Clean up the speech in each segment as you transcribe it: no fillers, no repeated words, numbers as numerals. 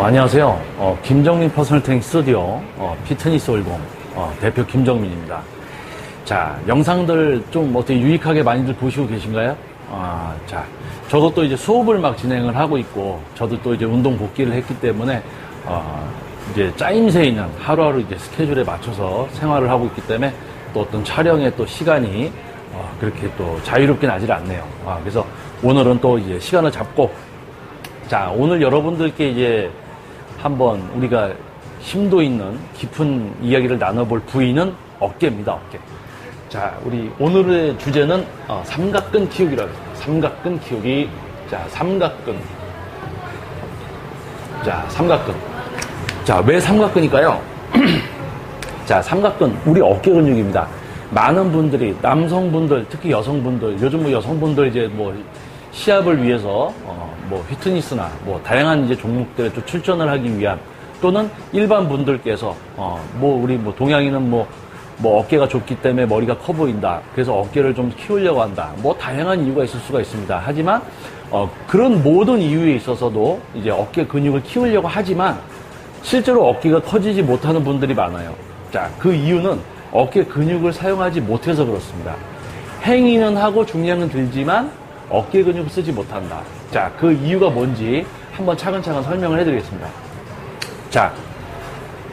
안녕하세요. 김정민 퍼스널 트레이닝 스튜디오 피트니스 올공 대표 김정민입니다. 자, 영상들 좀 어떻게 유익하게 많이들 보시고 계신가요? 자, 저도 또 이제 수업을 막 진행을 하고 있고, 저도 또 이제 운동 복귀를 했기 때문에 이제 짜임새 있는 하루하루 이제 스케줄에 맞춰서 생활을 하고 있기 때문에 또 어떤 촬영의 또 시간이 그렇게 또 자유롭게 나질 않네요. 그래서 오늘은 또 이제 시간을 잡고, 자, 오늘 여러분들께 이제 한번 우리가 심도 있는 깊은 이야기를 나눠볼 부위는 어깨입니다, 어깨. 자, 우리 오늘의 주제는 삼각근 키우기라고 합니다. 삼각근 키우기. 자, 삼각근. 자, 삼각근. 자, 왜 삼각근일까요? 자, 삼각근, 우리 어깨 근육입니다. 많은 분들이, 남성분들, 특히 여성분들, 요즘 뭐 여성분들 이제 뭐 시합을 위해서 뭐 피트니스나 뭐 다양한 이제 종목들에 또 출전을 하기 위한, 또는 일반 분들께서 뭐 우리 뭐 동양인은 뭐 어깨가 좁기 때문에 머리가 커 보인다, 그래서 어깨를 좀 키우려고 한다, 뭐 다양한 이유가 있을 수가 있습니다. 하지만 그런 모든 이유에 있어서도 이제 어깨 근육을 키우려고 하지만 실제로 어깨가 커지지 못하는 분들이 많아요. 자, 그 이유는 어깨 근육을 사용하지 못해서 그렇습니다. 행위는 하고 중량은 들지만 어깨 근육을 쓰지 못한다. 자, 그 이유가 뭔지 한번 차근차근 설명을 해드리겠습니다. 자,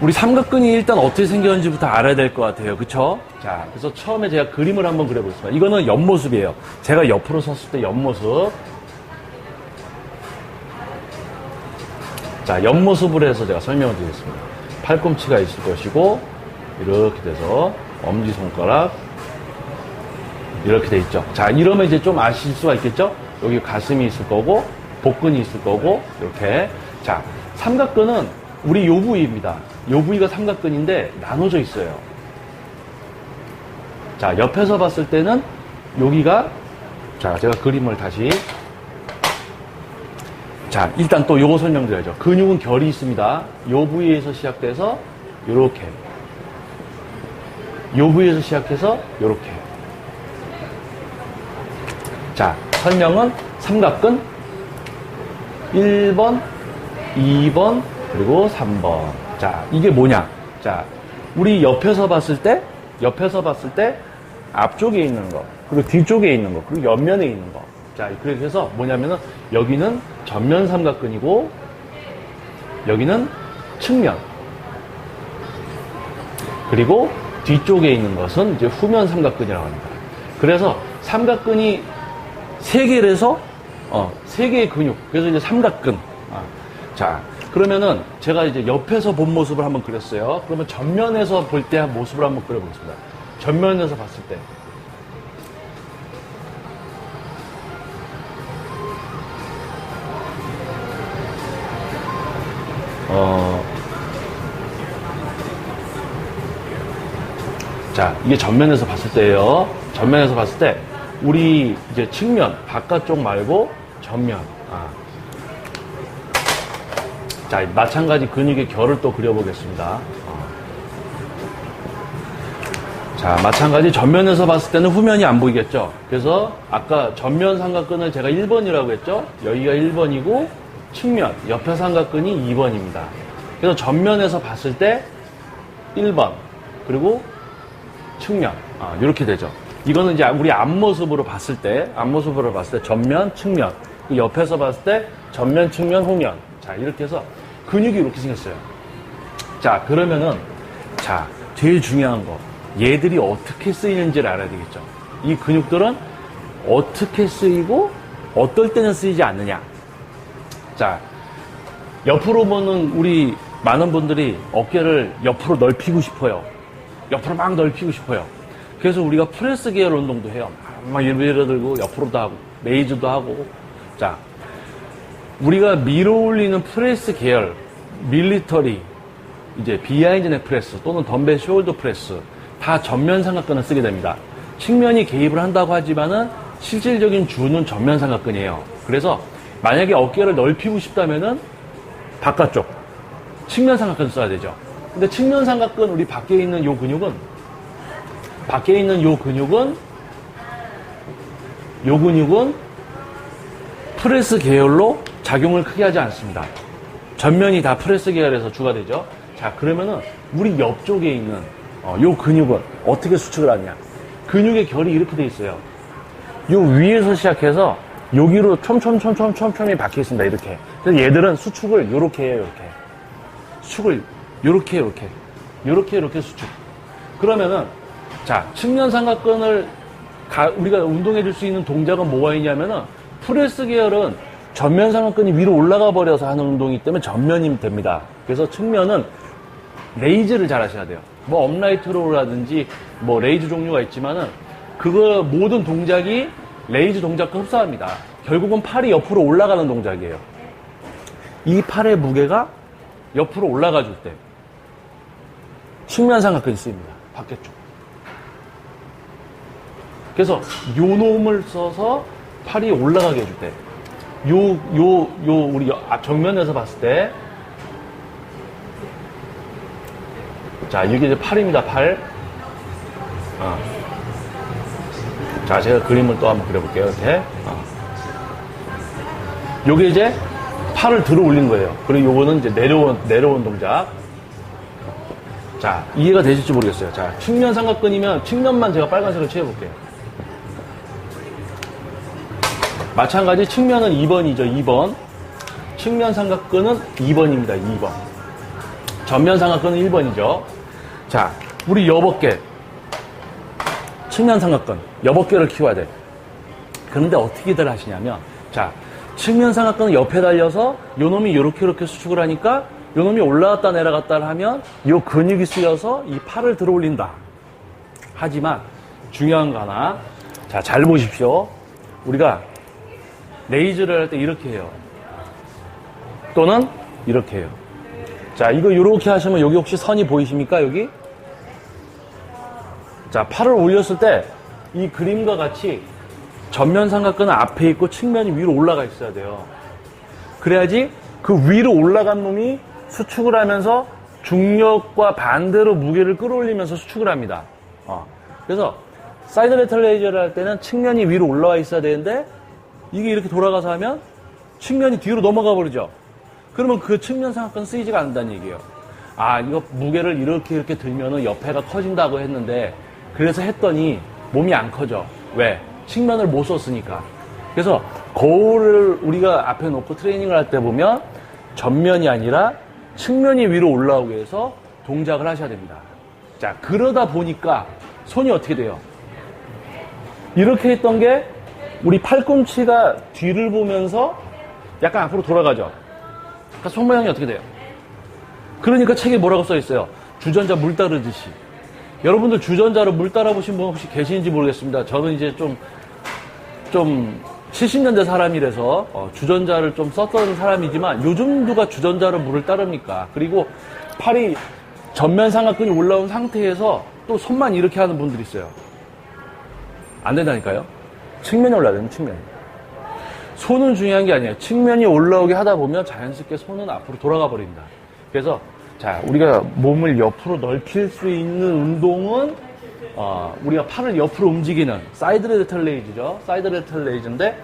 우리 삼각근이 일단 어떻게 생겼는지부터 알아야 될 것 같아요. 그쵸? 자, 그래서 처음에 제가 그림을 한번 그려보겠습니다. 이거는 옆모습이에요. 제가 옆으로 섰을 때 옆모습. 자, 옆모습으로 해서 제가 설명을 드리겠습니다. 팔꿈치가 있을 것이고, 이렇게 돼서 엄지손가락, 이렇게 돼 있죠. 자, 이러면 이제 좀 아실 수가 있겠죠? 여기 가슴이 있을 거고, 복근이 있을 거고, 이렇게. 자, 삼각근은 우리 요 부위입니다. 요 부위가 삼각근인데 나눠져 있어요. 자, 옆에서 봤을 때는 여기가, 자, 제가 그림을 다시. 자, 일단 또 요거 설명드려야죠. 근육은 결이 있습니다. 요 부위에서 시작돼서 요렇게. 요 부위에서 시작해서 요렇게. 자, 설명은 삼각근 1번, 2번, 그리고 3번. 자, 이게 뭐냐? 자, 우리 옆에서 봤을 때 앞쪽에 있는 거, 그리고 뒤쪽에 있는 거, 그리고 옆면에 있는 거. 자, 그래서 뭐냐면은 여기는 전면 삼각근이고 여기는 측면. 그리고 뒤쪽에 있는 것은 이제 후면 삼각근이라고 합니다. 그래서 삼각근이 세 개라서 세 개의 근육. 그래서 이제 삼각근. 자, 그러면은 제가 이제 옆에서 본 모습을 한번 그렸어요. 그러면 전면에서 볼 때 모습을 한번 그려보겠습니다. 전면에서 봤을 때. 자, 이게 전면에서 봤을 때예요. 전면에서 봤을 때 우리 이제 측면, 바깥쪽 말고 전면. 자, 마찬가지 근육의 결을 또 그려보겠습니다. 자, 마찬가지 전면에서 봤을 때는 후면이 안 보이겠죠? 그래서 아까 전면 삼각근을 제가 1번이라고 했죠? 여기가 1번이고 측면, 옆에 삼각근이 2번입니다. 그래서 전면에서 봤을 때 1번, 그리고 측면. 이렇게 되죠. 이거는 이제 우리 앞모습으로 봤을 때 전면, 측면. 그 옆에서 봤을 때 전면, 측면, 후면. 자, 이렇게 해서 근육이 이렇게 생겼어요. 자, 그러면은, 자, 제일 중요한 거. 얘들이 어떻게 쓰이는지를 알아야 되겠죠. 이 근육들은 어떻게 쓰이고, 어떨 때는 쓰이지 않느냐. 자, 옆으로 보는 우리 많은 분들이 어깨를 옆으로 넓히고 싶어요. 옆으로 막 넓히고 싶어요. 그래서 우리가 프레스 계열 운동도 해요. 막 밀어 들고 옆으로도 하고, 레이즈도 하고. 자, 우리가 밀어 올리는 프레스 계열, 밀리터리, 이제 비하인드 넥 프레스 또는 덤벨 숄더 프레스, 다 전면 삼각근을 쓰게 됩니다. 측면이 개입을 한다고 하지만은 실질적인 주는 전면 삼각근이에요. 그래서 만약에 어깨를 넓히고 싶다면은 바깥쪽, 측면 삼각근 써야 되죠. 근데 측면 삼각근, 우리 밖에 있는 요 근육은 요 근육은 프레스 계열로 작용을 크게 하지 않습니다. 전면이 다 프레스 계열에서 주가 되죠. 자, 그러면은 우리 옆쪽에 있는 요 근육은 어떻게 수축을 하냐? 근육의 결이 이렇게 돼 있어요. 요 위에서 시작해서 여기로 촘촘히 박혀 있습니다. 이렇게. 그래서 얘들은 수축을 요렇게 해요. 요렇게. 수축을 요렇게 수축. 그러면은 자, 측면 삼각근을 우리가 운동해 줄 수 있는 동작은 뭐가 있냐면은 프레스 계열은 전면 삼각근이 위로 올라가 버려서 하는 운동이기 때문에 전면이 됩니다. 그래서 측면은 레이즈를 잘 하셔야 돼요. 뭐 업라이트로라든지 뭐 레이즈 종류가 있지만은 그거 모든 동작이 레이즈 동작과 흡사합니다. 결국은 팔이 옆으로 올라가는 동작이에요. 이 팔의 무게가 옆으로 올라가 줄 때 측면 삼각근이 쓰입니다. 밖쪽. 그래서 요 놈을 써서 팔이 올라가게 해줄 때 우리 정면에서 봤을 때 자, 이게 이제 팔입니다. 팔. 자, 제가 그림을 또 한번 그려볼게요. 이렇게. 요게 이제 팔을 들어 올린 거예요. 그리고 요거는 이제 내려온 동작. 자, 이해가 되실지 모르겠어요. 자, 측면 삼각근이면 측면만 제가 빨간색으로 칠해볼게요. 마찬가지 측면은 2번이죠. 2번. 측면 삼각근은 2번입니다. 2번. 전면 삼각근은 1번이죠. 자, 우리 여법계. 측면 삼각근. 여법계를 키워야 돼. 그런데 어떻게들 하시냐면, 자, 측면 삼각근은 옆에 달려서 요 놈이 이렇게 수축을 하니까 요 놈이 올라갔다 내려갔다 하면 요 근육이 쓰여서 이 팔을 들어 올린다. 하지만 중요한 거 하나. 자, 잘 보십시오. 우리가 레이즈를 할 때 이렇게 해요. 또는 이렇게 해요. 자, 이거 이렇게 하시면 여기 혹시 선이 보이십니까? 여기? 자, 팔을 올렸을 때 이 그림과 같이 전면 삼각근은 앞에 있고 측면이 위로 올라가 있어야 돼요. 그래야지 그 위로 올라간 놈이 수축을 하면서 중력과 반대로 무게를 끌어올리면서 수축을 합니다. 그래서 사이드 레터럴 레이저를 할 때는 측면이 위로 올라와 있어야 되는데 이게 이렇게 돌아가서 하면 측면이 뒤로 넘어가 버리죠. 그러면 그 측면 삼각근 쓰이지가 않는다는 얘기예요. 아, 이거 무게를 이렇게 들면은 옆에가 커진다고 했는데 그래서 했더니 몸이 안 커져. 왜? 측면을 못 썼으니까. 그래서 거울을 우리가 앞에 놓고 트레이닝을 할 때 보면 전면이 아니라 측면이 위로 올라오게 해서 동작을 하셔야 됩니다. 자, 그러다 보니까 손이 어떻게 돼요? 이렇게 했던 게 우리 팔꿈치가 뒤를 보면서 약간 앞으로 돌아가죠. 그러니까 손 모양이 어떻게 돼요? 그러니까 책에 뭐라고 써 있어요? 주전자 물 따르듯이. 여러분들 주전자로 물 따라 보신 분 혹시 계시는지 모르겠습니다. 저는 이제 좀 70년대 사람이라서 주전자를 좀 썼던 사람이지만 요즘 누가 주전자로 물을 따릅니까? 그리고 팔이 전면 삼각근이 올라온 상태에서 또 손만 이렇게 하는 분들이 있어요. 안 된다니까요. 측면이 올라야 되는 측면. 손은 중요한 게 아니에요. 측면이 올라오게 하다 보면 자연스럽게 손은 앞으로 돌아가 버립니다. 그래서 자, 우리가 몸을 옆으로 넓힐 수 있는 운동은 우리가 팔을 옆으로 움직이는 사이드 레터럴 레이즈죠. 사이드 레터럴 레이즈인데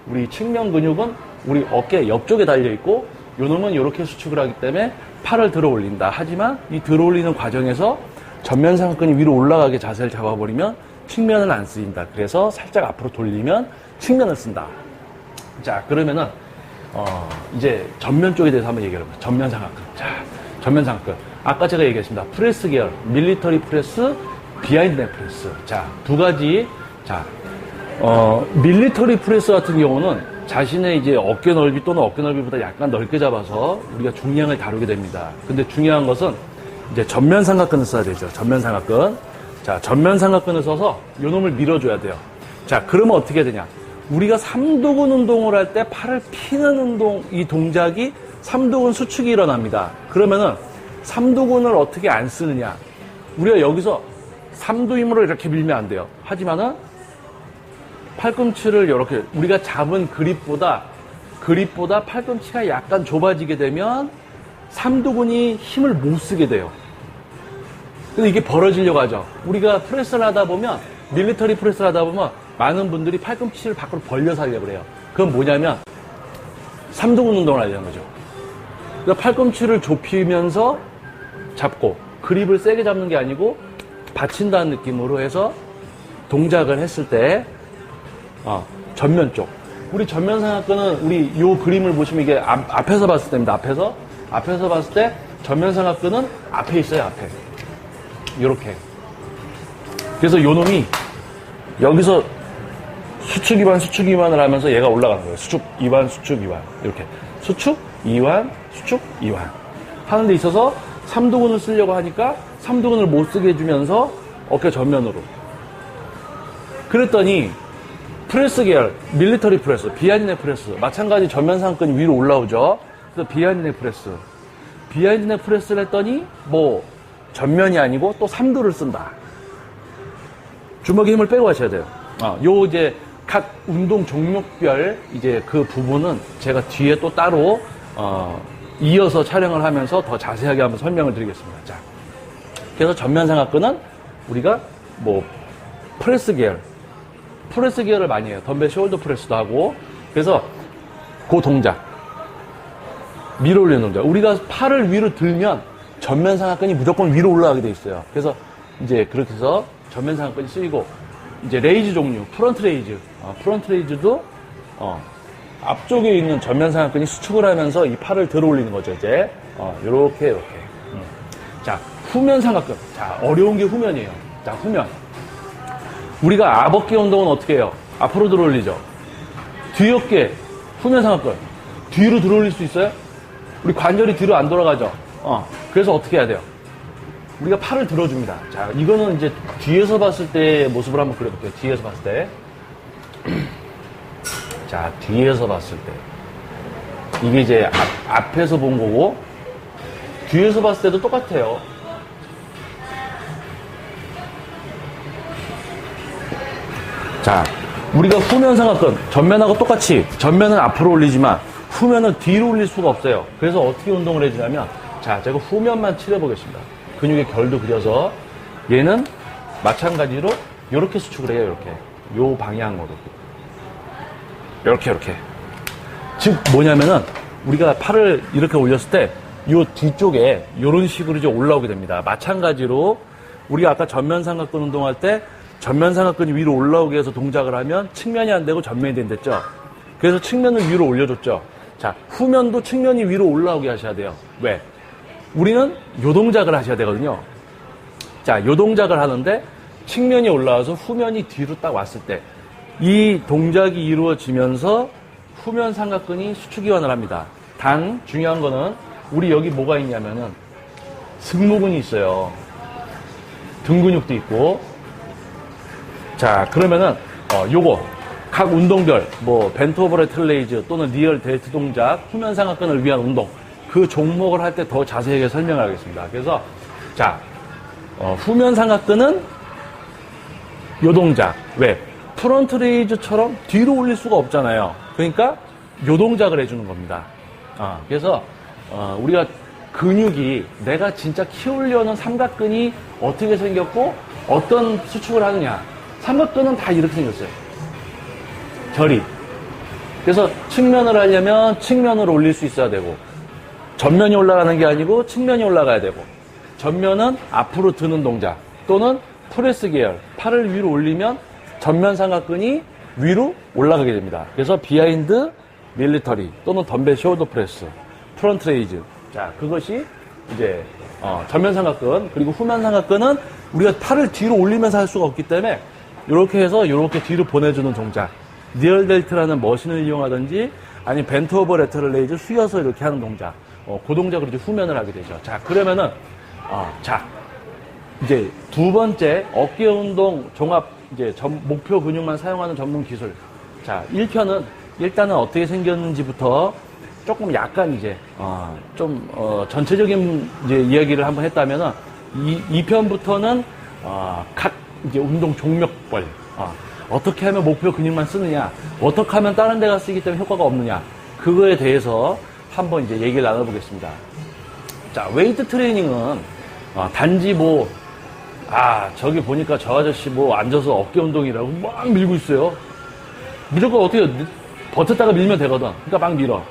우리 측면 근육은 우리 어깨 옆쪽에 달려 있고 요 놈은 이렇게 수축을 하기 때문에 팔을 들어 올린다. 하지만 이 들어 올리는 과정에서 전면 삼각근이 위로 올라가게 자세를 잡아버리면 측면은 안 쓰인다. 그래서 살짝 앞으로 돌리면 측면을 쓴다. 자, 그러면은 이제 전면 쪽에 대해서 한번 얘기해 볼게요. 전면 삼각근. 자, 전면 삼각근. 아까 제가 얘기했습니다. 프레스 계열, 밀리터리 프레스, 비하인드 넥 프레스. 자, 두 가지. 자, 밀리터리 프레스 같은 경우는 자신의 이제 어깨 넓이 또는 어깨 넓이보다 약간 넓게 잡아서 우리가 중량을 다루게 됩니다. 근데 중요한 것은 이제 전면 삼각근을 써야 되죠. 전면 삼각근. 자, 전면 삼각근을 써서 요 놈을 밀어줘야 돼요. 자, 그러면 어떻게 해야 되냐? 우리가 삼두근 운동을 할 때 팔을 피는 운동, 이 동작이 삼두근 수축이 일어납니다. 그러면은 삼두근을 어떻게 안 쓰느냐? 우리가 여기서 삼두 힘으로 이렇게 밀면 안 돼요. 하지만은 팔꿈치를 이렇게 우리가 잡은 그립보다 팔꿈치가 약간 좁아지게 되면 삼두근이 힘을 못 쓰게 돼요. 근데 이게 벌어지려고 하죠. 우리가 프레스를 하다 보면 밀리터리 프레스를 하다 보면 많은 분들이 팔꿈치를 밖으로 벌려서 하려고 그래요. 그건 뭐냐면 삼두근 운동을 하려는 거죠. 그러니까 팔꿈치를 좁히면서 잡고 그립을 세게 잡는 게 아니고 받친다는 느낌으로 해서 동작을 했을 때 전면 쪽. 우리 전면 삼각근은 우리 요 그림을 보시면 이게 앞에서 봤을 때입니다. 앞에서 봤을 때 전면 삼각근은 앞에 있어요. 앞에. 요렇게. 그래서 요 놈이 여기서 수축 이완을 하면서 얘가 올라가는 거예요. 수축 이완 이렇게 수축 이완 수축 이완 하는 데 있어서 삼두근을 쓰려고 하니까 삼두근을 못 쓰게 해주면서 어깨 전면으로. 그랬더니 프레스 계열, 밀리터리 프레스, 비하인드 넥 프레스 마찬가지 전면 삼각근이 위로 올라오죠. 그래서 비하인드 넥 프레스를 했더니 뭐 전면이 아니고 또 삼두를 쓴다. 주먹에 힘을 빼고 하셔야 돼요. 요 이제 각 운동 종목별 이제 그 부분은 제가 뒤에 또 따로 이어서 촬영을 하면서 더 자세하게 한번 설명을 드리겠습니다. 자, 그래서 전면 삼각근은 우리가 뭐 프레스 계열을 많이 해요. 덤벨 숄더 프레스도 하고. 그래서 그 동작, 밀어 올리는 동작. 우리가 팔을 위로 들면 전면 삼각근이 무조건 위로 올라가게 돼 있어요. 그래서 이제 그렇게 해서 전면 삼각근이 쓰이고, 이제 레이즈 종류, 프런트 레이즈도 앞쪽에 있는 전면 삼각근이 수축을 하면서 이 팔을 들어 올리는 거죠. 이제 요렇게. 자, 후면 삼각근. 자, 어려운 게 후면이에요. 자, 후면. 우리가 앞어깨 운동은 어떻게 해요? 앞으로 들어 올리죠. 뒤어깨, 후면 삼각근. 뒤로 들어 올릴 수 있어요? 우리 관절이 뒤로 안 돌아가죠. 그래서 어떻게 해야 돼요? 우리가 팔을 들어줍니다. 자, 이거는 이제 뒤에서 봤을 때 모습을 한번 그려볼게요. 뒤에서 봤을 때. 자, 뒤에서 봤을 때. 이게 이제 앞에서 본 거고, 뒤에서 봤을 때도 똑같아요. 자, 우리가 후면 삼각근, 전면하고 똑같이, 전면은 앞으로 올리지만, 후면은 뒤로 올릴 수가 없어요. 그래서 어떻게 운동을 해주냐면, 자, 제가 후면만 칠해보겠습니다. 근육의 결도 그려서, 얘는 마찬가지로, 요렇게 수축을 해요, 요렇게. 요 방향으로. 요렇게. 즉, 뭐냐면은, 우리가 팔을 이렇게 올렸을 때, 요 뒤쪽에, 요런 식으로 이제 올라오게 됩니다. 마찬가지로, 우리가 아까 전면 삼각근 운동할 때, 전면 삼각근이 위로 올라오게 해서 동작을 하면 측면이 안 되고 전면이 된댔죠. 그래서 측면을 위로 올려줬죠. 자, 후면도 측면이 위로 올라오게 하셔야 돼요. 왜? 우리는 요 동작을 하셔야 되거든요. 자, 요 동작을 하는데 측면이 올라와서 후면이 뒤로 딱 왔을 때 이 동작이 이루어지면서 후면 삼각근이 수축 이완을 합니다. 단 중요한 거는 우리 여기 뭐가 있냐면은 승모근이 있어요. 등 근육도 있고. 자, 그러면은 요거 각 운동별 뭐 벤트 오버 레터 레이즈 또는 리얼 델트 동작, 후면 삼각근을 위한 운동, 그 종목을 할 때 더 자세하게 설명을 하겠습니다. 그래서 자, 후면 삼각근은 요 동작. 왜? 프론트 레이즈처럼 뒤로 올릴 수가 없잖아요. 그러니까 요 동작을 해주는 겁니다. 그래서 우리가 근육이 내가 진짜 키우려는 삼각근이 어떻게 생겼고 어떤 수축을 하느냐. 삼각근은 다 이렇게 생겼어요. 결이. 그래서 측면을 하려면 측면을 올릴 수 있어야 되고, 전면이 올라가는 게 아니고 측면이 올라가야 되고, 전면은 앞으로 드는 동작 또는 프레스 계열, 팔을 위로 올리면 전면 삼각근이 위로 올라가게 됩니다. 그래서 비하인드 밀리터리 또는 덤벨 숄더 프레스, 프론트 레이즈. 자, 그것이 이제 전면 삼각근. 그리고 후면 삼각근은 우리가 팔을 뒤로 올리면서 할 수가 없기 때문에 이렇게 해서 이렇게 뒤로 보내주는 동작. 리얼 델트라는 머신을 이용하든지 아니면 벤트 오버 레터럴 레이즈 수여서 이렇게 하는 동작. 그 동작으로 이제 후면을 하게 되죠. 자, 그러면은 자, 이제 두 번째 어깨 운동 종합 이제 목표 근육만 사용하는 전문 기술. 자, 1편은 일단은 어떻게 생겼는지부터 조금 약간 이제 전체적인 이제 이야기를 한번 했다면은 2편부터는 각 이제 운동 종목별 어떻게 하면 목표 근육만 쓰느냐, 어떻게 하면 다른 데가 쓰기 때문에 효과가 없느냐, 그거에 대해서 한번 이제 얘기를 나눠보겠습니다. 자, 웨이트 트레이닝은 단지 뭐 저기 보니까 저 아저씨 뭐 앉아서 어깨 운동이라고 막 밀고 있어요. 무조건 어떻게 버텼다가 밀면 되거든. 그러니까 막 밀어.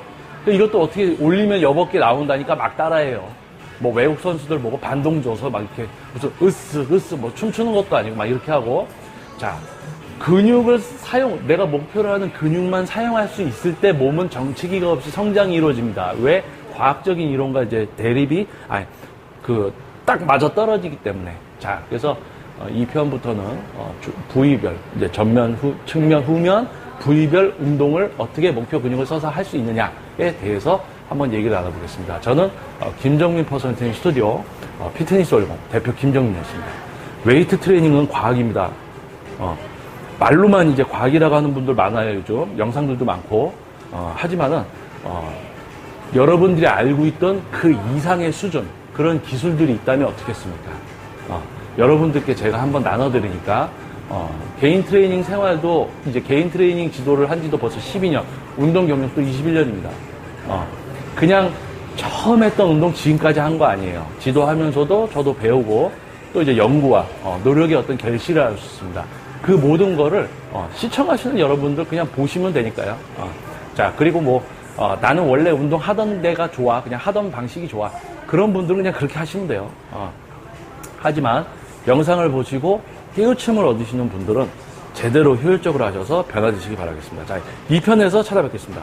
이것도 어떻게 올리면 여법게 나온다니까 막 따라해요. 뭐 외국 선수들 보고 반동 줘서 막 이렇게 무슨 으스 뭐 춤추는 것도 아니고 막 이렇게 하고. 자, 근육을 내가 목표로 하는 근육만 사용할 수 있을 때 몸은 정체기가 없이 성장이 이루어집니다. 왜? 과학적인 이론과 이제 대립이 딱 맞아 떨어지기 때문에. 자, 그래서 이 편부터는 부위별, 이제 전면, 측면, 후면 부위별 운동을 어떻게 목표 근육을 써서 할 수 있느냐에 대해서 한번 얘기를 나눠보겠습니다. 저는 김정민 퍼스널 트레이닝 스튜디오 피트니스 올공 대표 김정민이었습니다. 웨이트 트레이닝은 과학입니다. 말로만 이제 과학이라고 하는 분들 많아요. 요즘 영상들도 많고 하지만은 여러분들이 알고 있던 그 이상의 수준, 그런 기술들이 있다면 어떻겠습니까? 여러분들께 제가 한번 나눠드리니까 개인 트레이닝 생활도 이제 개인 트레이닝 지도를 한 지도 벌써 12년, 운동 경력도 21년입니다. 그냥 처음 했던 운동 지금까지 한 거 아니에요. 지도하면서도 저도 배우고 또 이제 연구와 노력의 어떤 결실을 할 수 있습니다. 그 모든 거를 시청하시는 여러분들 그냥 보시면 되니까요. 자, 그리고 뭐 나는 원래 운동하던 데가 좋아, 그냥 하던 방식이 좋아, 그런 분들은 그냥 그렇게 하시면 돼요. 하지만 영상을 보시고 깨우침을 얻으시는 분들은 제대로 효율적으로 하셔서 변화되시기 바라겠습니다. 자, 2편에서 찾아뵙겠습니다.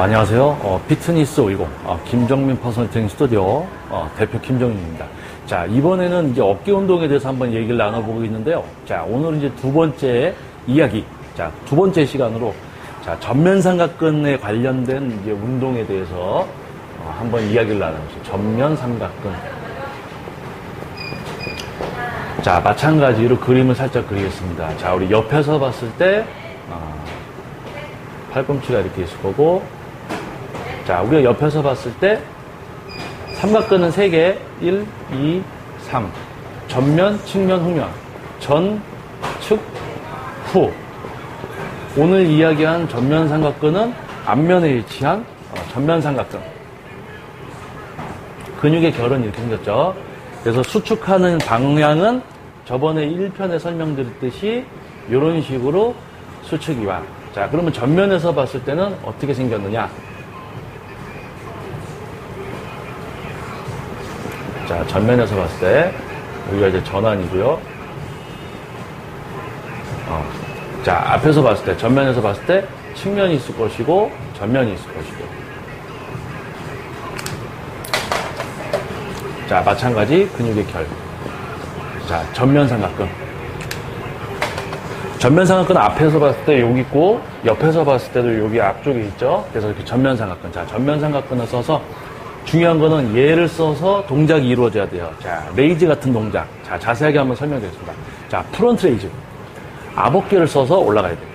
안녕하세요. 피트니스 50, 김정민 퍼스널 트레이닝 스튜디오, 대표 김정민입니다. 자, 이번에는 이제 어깨 운동에 대해서 한번 얘기를 나눠보고 있는데요. 자, 오늘은 이제 두 번째 이야기. 자, 두 번째 시간으로, 자, 전면 삼각근에 관련된 이제 운동에 대해서, 한번 이야기를 나눠보죠. 전면 삼각근. 자, 마찬가지로 그림을 살짝 그리겠습니다. 자, 우리 옆에서 봤을 때, 팔꿈치가 이렇게 있을 거고, 자, 우리가 옆에서 봤을 때 삼각근은 3개, 1, 2, 3. 전면, 측면, 후면. 전, 측, 후. 오늘 이야기한 전면 삼각근은 앞면에 위치한 전면 삼각근. 근육의 결은 이렇게 생겼죠. 그래서 수축하는 방향은 저번에 1편에 설명드렸듯이 이런 식으로 수축이와. 자, 그러면 전면에서 봤을 때는 어떻게 생겼느냐? 자, 전면에서 봤을 때 여기가 이제 전환이고요. 자, 앞에서 봤을 때, 전면에서 봤을 때 측면이 있을 것이고 전면이 있을 것이고. 자, 마찬가지 근육의 결. 자, 전면 삼각근. 전면 삼각근은 앞에서 봤을 때 여기 있고 옆에서 봤을 때도 여기 앞쪽에 있죠. 그래서 이렇게 전면 삼각근. 자, 전면 삼각근을 써서 중요한 거는 얘를 써서 동작이 이루어져야 돼요. 자, 레이즈 같은 동작. 자, 자세하게 한번 설명드리겠습니다. 자, 프론트 레이즈. 앞어깨를 써서 올라가야 돼요.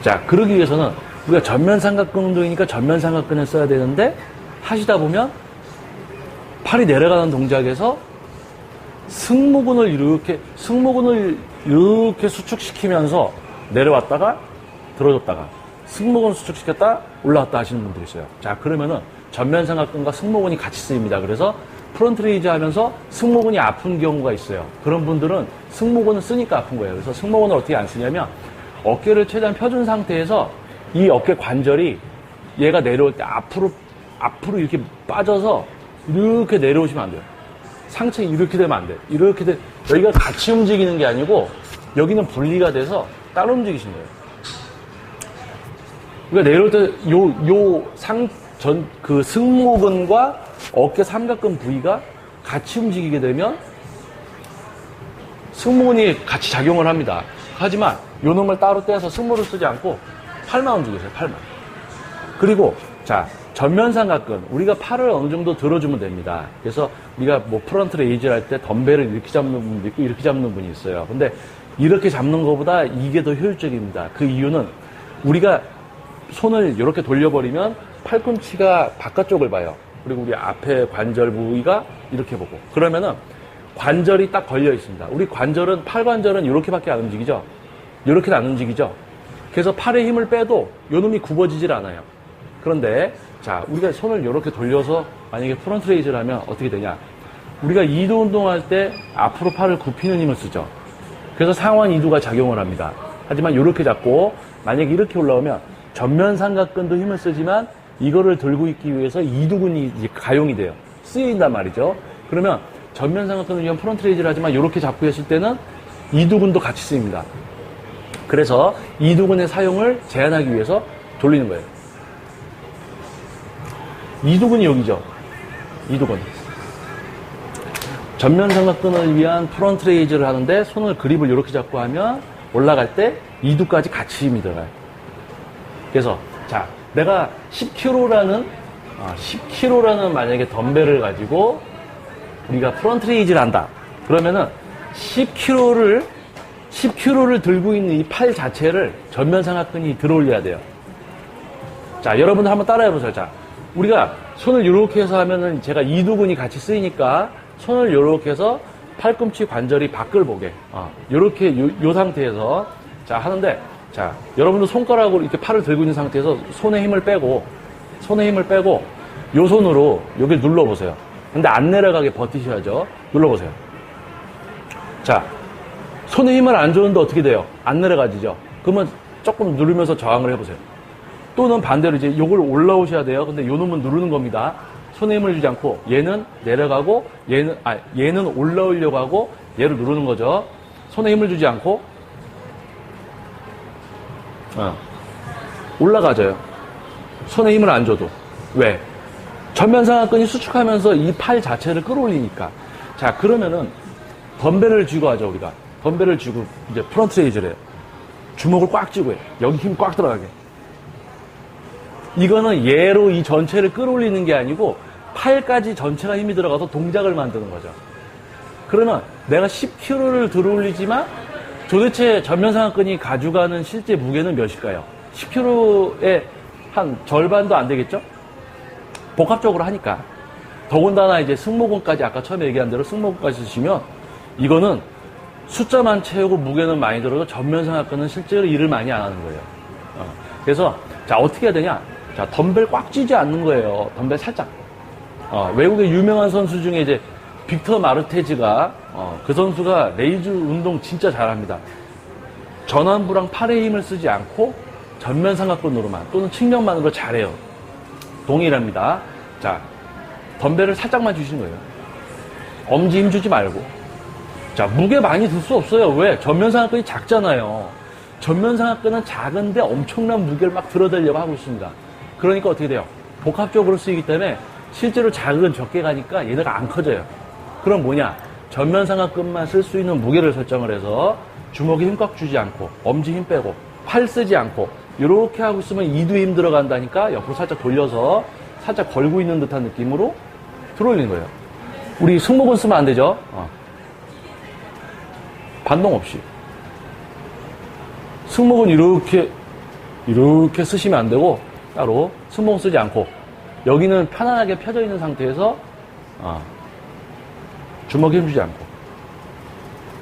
자, 그러기 위해서는 우리가 전면 삼각근 운동이니까 전면 삼각근을 써야 되는데 하시다 보면 팔이 내려가는 동작에서 승모근을 이렇게 수축시키면서 내려왔다가 들어줬다가 승모근 수축시켰다 올라왔다 하시는 분들이 있어요. 자, 그러면은 전면 삼각근과 승모근이 같이 쓰입니다. 그래서 프론트 레이즈 하면서 승모근이 아픈 경우가 있어요. 그런 분들은 승모근을 쓰니까 아픈 거예요. 그래서 승모근을 어떻게 안 쓰냐면 어깨를 최대한 펴준 상태에서 이 어깨 관절이 얘가 내려올 때 앞으로 이렇게 빠져서 이렇게 내려오시면 안 돼요. 상체 이렇게 되면 안 돼. 이렇게 여기가 같이 움직이는 게 아니고 여기는 분리가 돼서 따로 움직이시는 거예요. 그러니까 내려올 때 그 승모근과 어깨 삼각근 부위가 같이 움직이게 되면 승모근이 같이 작용을 합니다. 하지만 요 놈을 따로 떼서 승모를 쓰지 않고 팔만 원 주고 있어요. 팔만. 그리고 자, 전면 삼각근 우리가 팔을 어느 정도 들어주면 됩니다. 그래서 우리가 뭐 프런트 레이즈를 할 때 덤벨을 이렇게 잡는 분도 있고 이렇게 잡는 분이 있어요. 근데 이렇게 잡는 것보다 이게 더 효율적입니다. 그 이유는 우리가 손을 이렇게 돌려버리면 팔꿈치가 바깥쪽을 봐요. 그리고 우리 앞에 관절 부위가 이렇게 보고. 그러면은 관절이 딱 걸려 있습니다. 우리 관절은, 팔 관절은 이렇게밖에 안 움직이죠? 이렇게는 안 움직이죠? 그래서 팔에 힘을 빼도 요 놈이 굽어지질 않아요. 그런데, 자, 우리가 손을 이렇게 돌려서 만약에 프론트 레이즈를 하면 어떻게 되냐? 우리가 이두 운동할 때 앞으로 팔을 굽히는 힘을 쓰죠. 그래서 상완 이두가 작용을 합니다. 하지만 이렇게 잡고 만약에 이렇게 올라오면 전면 삼각근도 힘을 쓰지만 이거를 들고 있기 위해서 이두근이 이제 가용이 돼요. 쓰인단 말이죠. 그러면 전면 삼각근을 위한 프론트 레이즈를 하지만 이렇게 잡고 했을 때는 이두근도 같이 쓰입니다. 그래서 이두근의 사용을 제한하기 위해서 돌리는 거예요. 이두근이 여기죠. 이두근. 전면 삼각근을 위한 프론트 레이즈를 하는데 손을 그립을 이렇게 잡고 하면 올라갈 때 이두까지 같이 힘이 들어가요. 그래서 자, 내가 10kg라는 만약에 덤벨을 가지고 우리가 프론트 레이즈를 한다. 그러면은 10kg를 들고 있는 이 팔 자체를 전면 삼각근이 들어올려야 돼요. 자, 여러분들 한번 따라해 보세요. 자, 우리가 손을 이렇게 해서 하면은 제가 이두근이 같이 쓰이니까 손을 이렇게 해서 팔꿈치 관절이 밖을 보게. 이렇게 요 상태에서 자 하는데 자, 여러분도 손가락으로 이렇게 팔을 들고 있는 상태에서 손에 힘을 빼고 요 손으로 여기를 눌러보세요. 근데 안 내려가게 버티셔야죠. 눌러보세요. 자, 손에 힘을 안 주는데 어떻게 돼요? 안 내려가지죠? 그러면 조금 누르면서 저항을 해보세요. 또는 반대로 이제 요걸 올라오셔야 돼요. 근데 요 놈은 누르는 겁니다. 손에 힘을 주지 않고 얘는 내려가고 얘는 올라오려고 하고 얘를 누르는 거죠. 손에 힘을 주지 않고 올라가져요. 손에 힘을 안 줘도. 왜? 전면 삼각근이 수축하면서 이 팔 자체를 끌어올리니까. 자, 그러면은 덤벨을 쥐고 하죠, 우리가. 덤벨을 쥐고 이제 프론트 레이즈를 해요. 주먹을 꽉 쥐고 해요. 여기 힘 꽉 들어가게. 이거는 얘로 이 전체를 끌어올리는 게 아니고 팔까지 전체가 힘이 들어가서 동작을 만드는 거죠. 그러면 내가 10kg를 들어올리지만 도대체 전면 삼각근이 가져가는 실제 무게는 몇일까요? 10kg의 한 절반도 안 되겠죠? 복합적으로 하니까. 더군다나 이제 승모근까지 아까 처음에 얘기한 대로 승모근까지 쓰시면 이거는 숫자만 채우고 무게는 많이 들어도 전면 삼각근은 실제로 일을 많이 안 하는 거예요. 그래서 자, 어떻게 해야 되냐? 자, 덤벨 꽉 쥐지 않는 거예요. 덤벨 살짝. 외국의 유명한 선수 중에 이제 빅터 마르테즈가 그 선수가 레이즈 운동 진짜 잘합니다. 전완부랑 팔의 힘을 쓰지 않고 전면 삼각근으로만 또는 측면만으로 잘해요. 동일합니다. 자, 덤벨을 살짝만 주시는 거예요. 엄지 힘 주지 말고. 자, 무게 많이 들 수 없어요. 왜? 전면 삼각근이 작잖아요. 전면 삼각근은 작은데 엄청난 무게를 막 들어대려고 하고 있습니다. 그러니까 어떻게 돼요? 복합적으로 쓰이기 때문에 실제로 자극은 적게 가니까 얘네가 안 커져요. 그럼 뭐냐? 전면 삼각근만 쓸 수 있는 무게를 설정을 해서 주먹에 힘 꽉 주지 않고 엄지 힘 빼고 팔 쓰지 않고 이렇게 하고 있으면 이두에 힘 들어간다니까 옆으로 살짝 돌려서 살짝 걸고 있는 듯한 느낌으로 들어올리는 거예요. 우리 승모근 쓰면 안 되죠? 반동 없이. 승모근 이렇게 쓰시면 안 되고 따로 승모근 쓰지 않고 여기는 편안하게 펴져 있는 상태에서 주먹에 힘주지 않고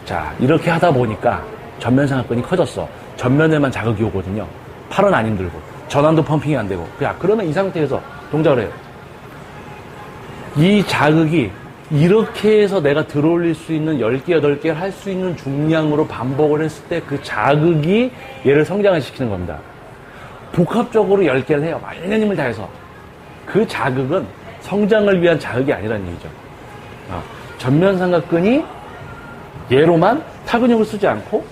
자, 이렇게 하다 보니까 전면 삼각근이 커졌어. 전면에만 자극이 오거든요. 팔은 안 힘들고 전완도 펌핑이 안 되고 그러면 이 상태에서 동작을 해요. 이 자극이 이렇게 해서 내가 들어올릴 수 있는 10개, 8개를 할 수 있는 중량으로 반복을 했을 때 그 자극이 얘를 성장을 시키는 겁니다. 복합적으로 10개를 해요. 많은 힘을 다해서. 그 자극은 성장을 위한 자극이 아니라는 얘기죠. 전면 삼각근이 얘로만 타근육을 쓰지 않고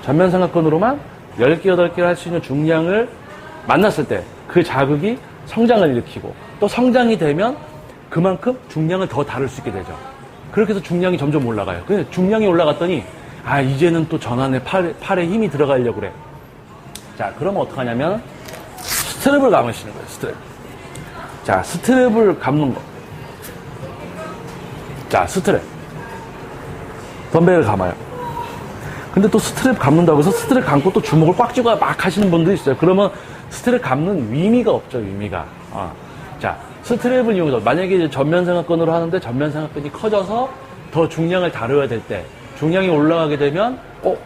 전면 삼각근으로만 10개, 8개를 할 수 있는 중량을 만났을 때 그 자극이 성장을 일으키고 또 성장이 되면 그만큼 중량을 더 다룰 수 있게 되죠. 그렇게 해서 중량이 점점 올라가요. 중량이 올라갔더니 이제는 또 전완에 팔에 힘이 들어가려고 그래. 자, 자, 그러면 어떡하냐면 스트랩을 감으시는 거예요. 스트랩. 자, 스트랩을 감는 거. 자, 스트랩. 덤벨을 감아요. 근데 또 스트랩 감는다고 해서 스트랩 감고 또 주먹을 꽉 쥐고 막 하시는 분도 있어요. 그러면 스트랩 감는 의미가 없죠, 의미가. 자, 스트랩을 이용해서 만약에 이제 전면 상하근으로 하는데 전면 상하근이 커져서 더 중량을 다뤄야 될 때 중량이 올라가게 되면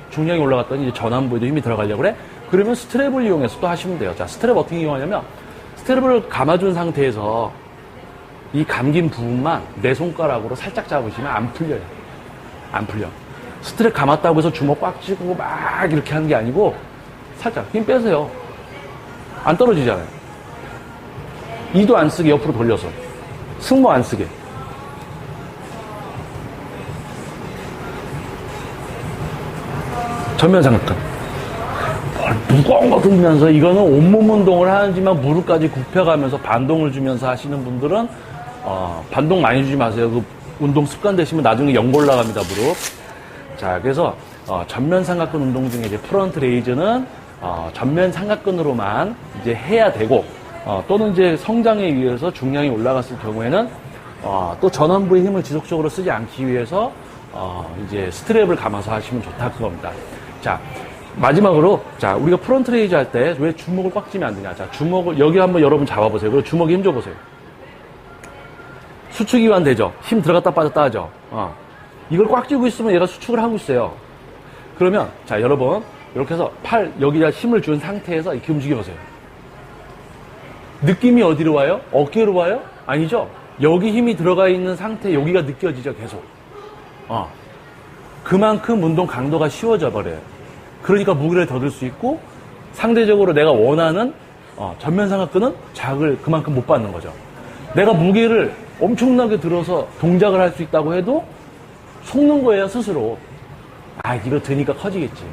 중량이 올라갔더니 이제 전완부에도 힘이 들어가려고 그래? 그러면 스트랩을 이용해서 또 하시면 돼요. 자, 스트랩 어떻게 이용하냐면 스트랩을 감아준 상태에서 이 감긴 부분만 내 손가락으로 살짝 잡으시면 안 풀려요. 안 풀려. 스트랩 감았다고 해서 주먹 꽉 쥐고 막 이렇게 하는 게 아니고 살짝 힘 빼세요. 안 떨어지잖아요. 이도 안 쓰게 옆으로 돌려서 승모 안 쓰게. 전면 상하근. 무거운 거 들면서 이거는 온몸 운동을 하지만 무릎까지 굽혀가면서 반동을 주면서 하시는 분들은 반동 많이 주지 마세요. 그 운동 습관 되시면 나중에 연골 나갑니다, 무릎. 자, 그래서 전면 상하근 운동 중에 이제 프런트 레이즈는 전면 상하근으로만 이제 해야 되고 또는 이제 성장에 의해서 중량이 올라갔을 경우에는 또 전완부의 힘을 지속적으로 쓰지 않기 위해서 이제 스트랩을 감아서 하시면 좋다 그겁니다. 자, 마지막으로 자, 우리가 프런트 레이즈 할 때 왜 주먹을 꽉 쥐면 안 되냐? 자, 주먹을 여기 한번 여러분 잡아보세요. 그리고 주먹에 힘 줘보세요. 수축이완 되죠? 힘 들어갔다 빠졌다 하죠? 이걸 꽉 쥐고 있으면 얘가 수축을 하고 있어요. 그러면 자, 여러분 이렇게 해서 팔 여기다 힘을 준 상태에서 이렇게 움직여보세요. 느낌이 어디로 와요? 어깨로 와요? 아니죠? 여기 힘이 들어가 있는 상태 여기가 느껴지죠, 계속. 그만큼 운동 강도가 쉬워져 버려요. 그러니까 무게를 더 들 수 있고 상대적으로 내가 원하는 전면 상하근은 자극을 그만큼 못 받는 거죠. 내가 무게를 엄청나게 들어서 동작을 할 수 있다고 해도 속는 거예요, 스스로. 이거 드니까 커지겠지.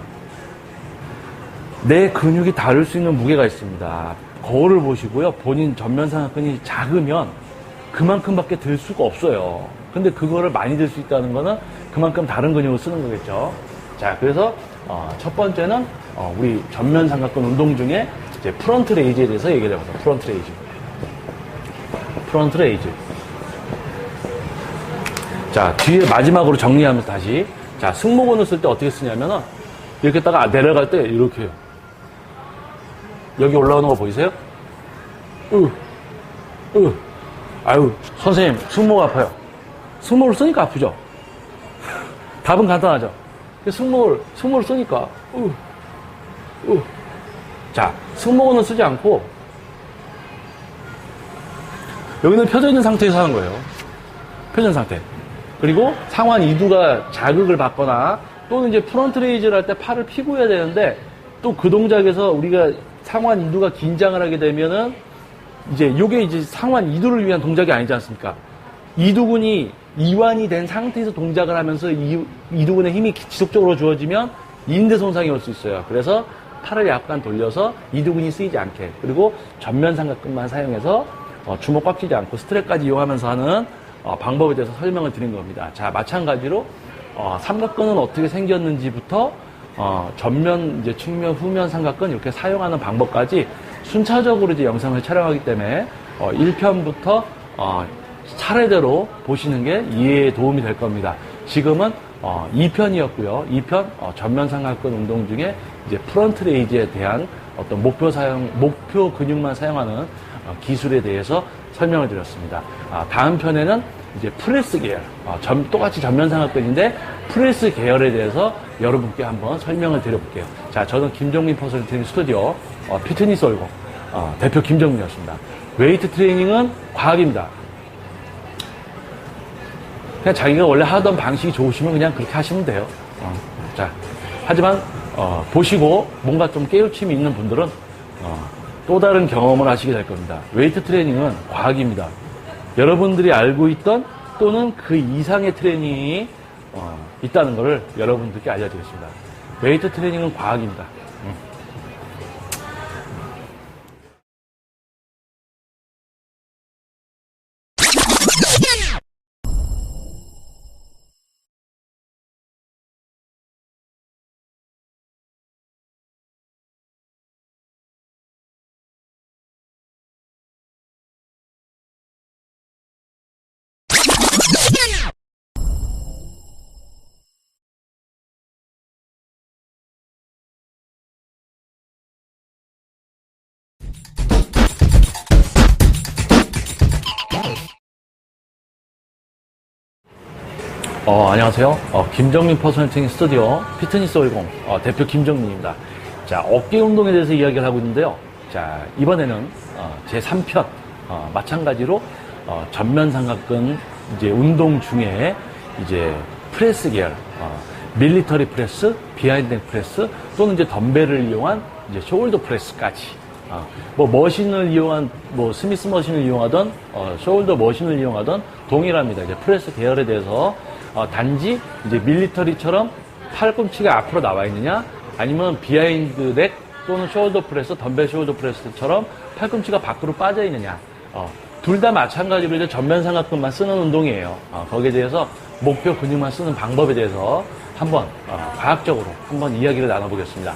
내 근육이 다룰 수 있는 무게가 있습니다. 거울을 보시고요. 본인 전면 상하근이 작으면 그만큼밖에 들 수가 없어요. 근데 그거를 많이 들 수 있다는 거는 그만큼 다른 근육을 쓰는 거겠죠. 자, 그래서 첫 번째는 우리 전면 상하근 운동 중에 이제 프런트 레이즈에 대해서 얘기를 해보자. 프런트 레이즈. 프런트 레이즈. 자, 뒤에 마지막으로 정리하면서 다시. 자, 승모근을 쓸 때 어떻게 쓰냐면은 이렇게 다가 내려갈 때 이렇게 해요. 여기 올라오는 거 보이세요? 아유, 선생님, 승모가 아파요. 승모를 쓰니까 아프죠? 답은 간단하죠? 승모를 쓰니까, 자, 승모근을 쓰지 않고, 여기는 펴져 있는 상태에서 하는 거예요. 펴져 있는 상태. 그리고 상완 이두가 자극을 받거나, 또는 이제 프런트 레이즈를 할 때 팔을 피고 해야 되는데, 또 그 동작에서 우리가 상완 이두가 긴장을 하게 되면은, 요게 이제 상완 이두를 위한 동작이 아니지 않습니까? 이두근이 이완이 된 상태에서 동작을 하면서 이두근의 힘이 지속적으로 주어지면 인대 손상이 올 수 있어요. 그래서 팔을 약간 돌려서 이두근이 쓰이지 않게, 그리고 전면 상하근만 사용해서 주먹 꽉 쥐지 않고 스트랩까지 이용하면서 하는 방법에 대해서 설명을 드린 겁니다. 자, 마찬가지로 삼각근은 어떻게 생겼는지부터 전면, 이제 측면, 후면 삼각근 이렇게 사용하는 방법까지 순차적으로 이제 영상을 촬영하기 때문에 1편부터 차례대로 보시는 게 이해에 도움이 될 겁니다. 지금은 2편이었고요. 2편 전면 삼각근 운동 중에 이제 프런트 레이즈에 대한 어떤 목표 근육만 사용하는 기술에 대해서 설명을 드렸습니다. 다음 편에는 이제 프레스 계열, 똑같이 전면 삼각근인데 프레스 계열에 대해서 여러분께 한번 설명을 드려볼게요. 자, 저는 김정민 퍼스널 트레이닝 스튜디오 피트니스 올고 대표 김정민이었습니다. 웨이트 트레이닝은 과학입니다. 그냥 자기가 원래 하던 방식이 좋으시면 그냥 그렇게 하시면 돼요. 자, 하지만 보시고 뭔가 좀 깨우침이 있는 분들은 또 다른 경험을 하시게 될 겁니다. 웨이트 트레이닝은 과학입니다. 여러분들이 알고 있던 또는 그 이상의 트레이닝이 있다는 것을 여러분들께 알려드리겠습니다. 웨이트 트레이닝은 과학입니다. 안녕하세요. 김정민 퍼스널 트레이닝 스튜디오 피트니스 50 대표 김정민입니다. 자, 어깨 운동에 대해서 이야기를 하고 있는데요. 자, 이번에는 제 3편 마찬가지로 전면 삼각근 이제 운동 중에 이제 프레스 계열, 밀리터리 프레스, 비하인드 프레스 또는 이제 덤벨을 이용한 이제 숄더 프레스까지. 뭐 머신을 이용한 스미스 머신을 이용하던 숄더 머신을 이용하던 동일합니다. 이제 프레스 계열에 대해서 단지 이제 밀리터리처럼 팔꿈치가 앞으로 나와 있느냐, 아니면 비하인드 렉 또는 숄더 프레스, 덤벨 숄더 프레스처럼 팔꿈치가 밖으로 빠져 있느냐, 둘 다 마찬가지로 이제 전면 삼각근만 쓰는 운동이에요. 거기에 대해서 목표 근육만 쓰는 방법에 대해서 한번 과학적으로 한번 이야기를 나눠보겠습니다.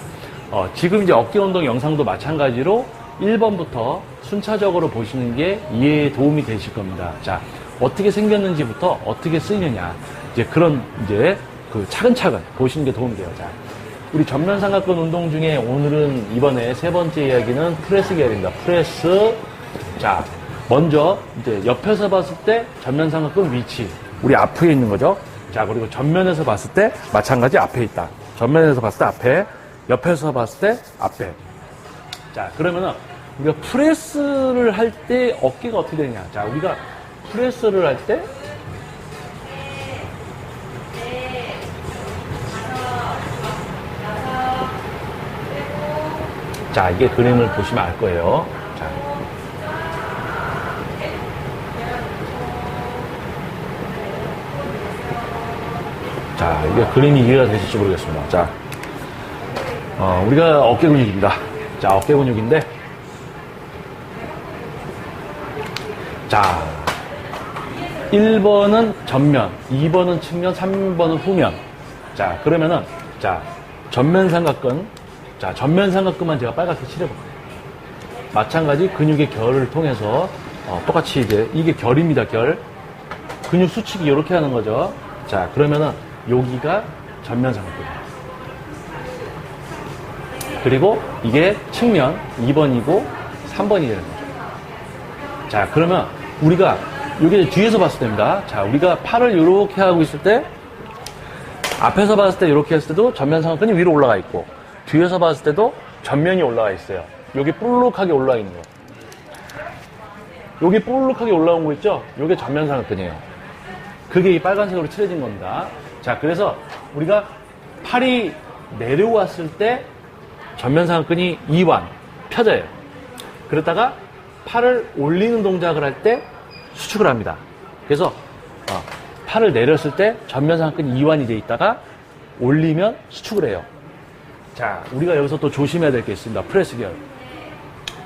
지금 이제 어깨 운동 영상도 마찬가지로 1번부터 순차적으로 보시는 게 이해에 도움이 되실 겁니다. 자, 어떻게 생겼는지부터 어떻게 쓰이느냐, 이제 그런 이제 차근차근 보시는 게 도움이 돼요. 자, 우리 전면 삼각근 운동 중에 오늘은 이번에 세 번째 이야기는 프레스 계열입니다. 프레스. 자, 먼저 이제 옆에서 봤을 때 전면 삼각근 위치, 우리 앞에 있는 거죠. 자, 그리고 전면에서 봤을 때 마찬가지 앞에 있다. 전면에서 봤을 때 앞에, 옆에서 봤을 때 앞에. 자, 그러면은 우리가 프레스를 할 때 어깨가 어떻게 되냐. 자, 우리가 프레스를 할 때 자, 이게 그림을 보시면 알 거예요. 자, 이게 그림이 이해가 되실지 모르겠습니다. 자, 우리가 어깨 근육입니다. 자, 어깨 근육인데, 자, 1번은 전면, 2번은 측면, 3번은 후면. 자, 그러면은, 자, 전면 삼각근, 자, 전면 삼각근만 제가 빨갛게 칠해볼게요. 마찬가지 근육의 결을 통해서, 똑같이 이게 결입니다, 결. 근육 수축이 이렇게 하는 거죠. 자, 그러면은, 여기가 전면 삼각근이에요. 그리고 이게 측면 2번이고 3번이 되는 거죠. 자, 그러면 우리가 여기 뒤에서 봤을 때입니다. 자, 우리가 팔을 이렇게 하고 있을 때, 앞에서 봤을 때 이렇게 했을 때도 전면 삼각근이 위로 올라가 있고, 뒤에서 봤을 때도 전면이 올라가 있어요. 여기 볼록하게 올라와 있는 거. 여기 볼록하게 올라온 거 있죠? 이게 전면 삼각근이에요. 그게 이 빨간색으로 칠해진 겁니다. 자, 그래서 우리가 팔이 내려왔을 때 전면 삼각근이 이완, 펴져요. 그러다가 팔을 올리는 동작을 할 때 수축을 합니다. 그래서 팔을 내렸을 때 전면 삼각근이 이완이 돼 있다가 올리면 수축을 해요. 자, 우리가 여기서 또 조심해야 될 게 있습니다. 프레스 계열.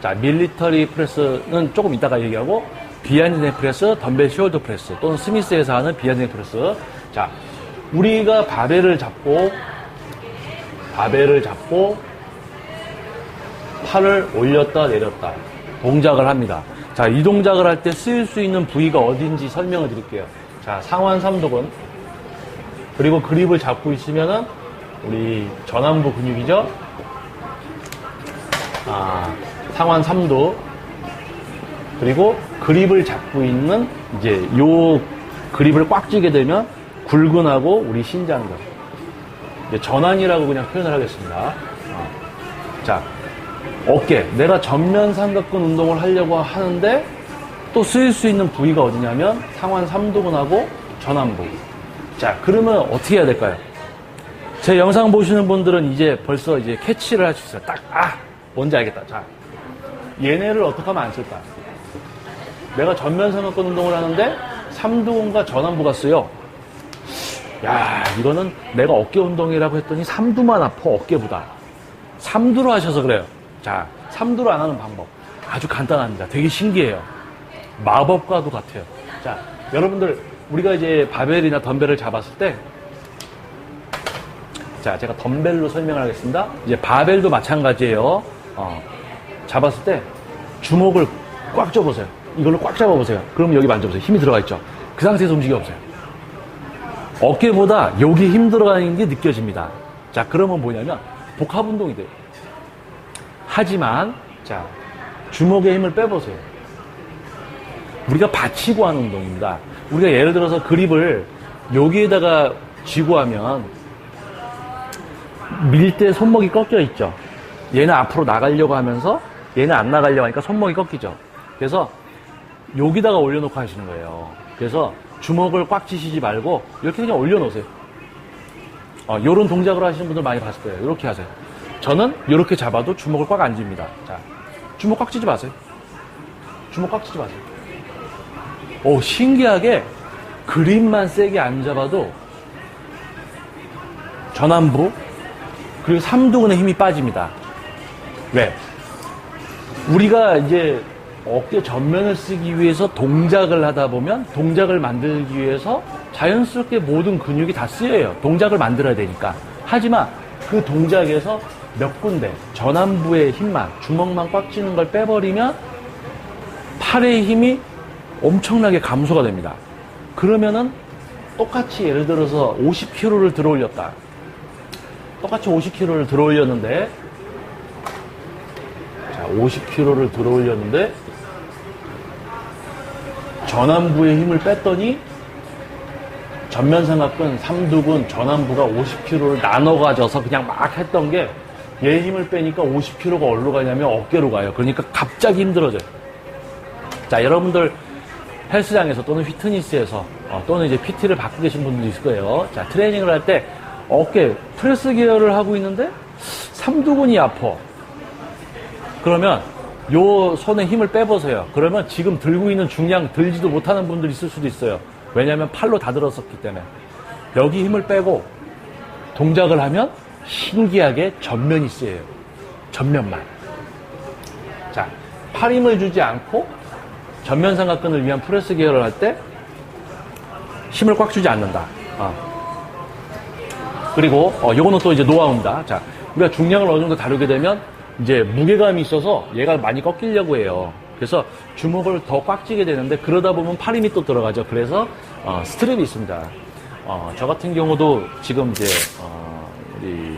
자, 밀리터리 프레스는 조금 이따가 얘기하고, 비하인드 프레스, 덤벨 숄더 프레스 또는 스미스에서 하는 비하인드 프레스. 자, 우리가 바벨을 잡고 팔을 올렸다 내렸다 동작을 합니다. 자, 이 동작을 할 때 쓰일 수 있는 부위가 어딘지 설명을 드릴게요. 자, 상완 삼두근, 그리고 그립을 잡고 있으면은 우리 전완부 근육이죠. 상완 삼두, 그리고 그립을 잡고 있는 이제 요 그립을 꽉 쥐게 되면 굴근하고 우리 신장근, 이제 전완이라고 그냥 표현을 하겠습니다. 자, 어깨, 내가 전면 삼각근 운동을 하려고 하는데 또 쓰일 수 있는 부위가 어디냐면 상완 삼두근하고 전완부. 자, 그러면 어떻게 해야 될까요? 제 영상 보시는 분들은 이제 벌써 이제 캐치를 할 수 있어요. 딱, 뭔지 알겠다. 자, 얘네를 어떻게 하면 안 쓸까? 내가 전면 삼각근 운동을 하는데 삼두근과 전완부가 쓰여. 야, 이거는 내가 어깨 운동이라고 했더니 삼두만 아파, 어깨보다. 삼두로 하셔서 그래요. 자, 삼두로 안 하는 방법. 아주 간단합니다. 되게 신기해요. 마법과도 같아요. 자, 여러분들, 우리가 이제 바벨이나 덤벨을 잡았을 때, 자, 제가 덤벨로 설명을 하겠습니다. 이제 바벨도 마찬가지예요. 잡았을 때 주먹을 꽉 쥐어보세요. 이걸로 꽉 잡아보세요. 그럼 여기 만져보세요. 힘이 들어가 있죠. 그 상태에서 움직이 없어요. 어깨보다 여기 힘 들어가는 게 느껴집니다. 자, 그러면 뭐냐면 복합 운동이 돼요. 하지만 자, 주먹의 힘을 빼보세요. 우리가 받치고 하는 운동입니다. 우리가 예를 들어서 그립을 여기에다가 쥐고 하면 밀 때 손목이 꺾여 있죠. 얘는 앞으로 나가려고 하면서 얘는 안 나가려고 하니까 손목이 꺾이죠. 그래서 여기다가 올려놓고 하시는 거예요. 그래서 주먹을 꽉 쥐시지 말고 이렇게 그냥 올려놓으세요. 요런 동작으로 하시는 분들 많이 봤을 거예요. 이렇게 하세요. 저는 이렇게 잡아도 주먹을 꽉 안 쥡니다. 자, 주먹 꽉 쥐지 마세요. 주먹 꽉 쥐지 마세요. 신기하게 그립만 세게 안 잡아도 전완부 그리고 삼두근에 힘이 빠집니다. 왜? 우리가 이제 어깨 전면을 쓰기 위해서 동작을 하다 보면 동작을 만들기 위해서 자연스럽게 모든 근육이 다 쓰여요. 동작을 만들어야 되니까. 하지만 그 동작에서 몇 군데 전완부의 힘만 주먹만 꽉 쥐는 걸 빼버리면 팔의 힘이 엄청나게 감소가 됩니다. 그러면은 똑같이 예를 들어서 50kg를 들어 올렸다. 똑같이 50kg를 들어 올렸는데 자, 50kg를 들어 올렸는데 전완부의 힘을 뺐더니 전면삼각근, 삼두근, 전완부가 50kg를 나눠 가져서 그냥 막 했던 게 얘 힘을 빼니까 50kg가 어디로 가냐면 어깨로 가요. 그러니까 갑자기 힘들어져요. 자, 여러분들 헬스장에서 또는 피트니스에서 또는 이제 PT를 받고 계신 분들도 있을 거예요. 자, 트레이닝을 할 때 어깨 프레스 기어를 하고 있는데 삼두근이 아파. 그러면 요 손에 힘을 빼보세요. 그러면 지금 들고 있는 중량 들지도 못하는 분들이 있을 수도 있어요. 왜냐하면 팔로 다 들었었기 때문에. 여기 힘을 빼고 동작을 하면 신기하게 전면이 쓰여요. 전면만. 자, 팔 힘을 주지 않고 전면 삼각근을 위한 프레스 기어를 할 때 힘을 꽉 주지 않는다. 그리고 요거는 또 이제 노하우입니다. 자, 우리가 중량을 어느 정도 다루게 되면 이제 무게감이 있어서 얘가 많이 꺾이려고 해요. 그래서 주먹을 더 꽉 쥐게 되는데 그러다 보면 팔 힘이 또 들어가죠. 그래서 스트랩이 있습니다. 저 같은 경우도 지금 이제 우리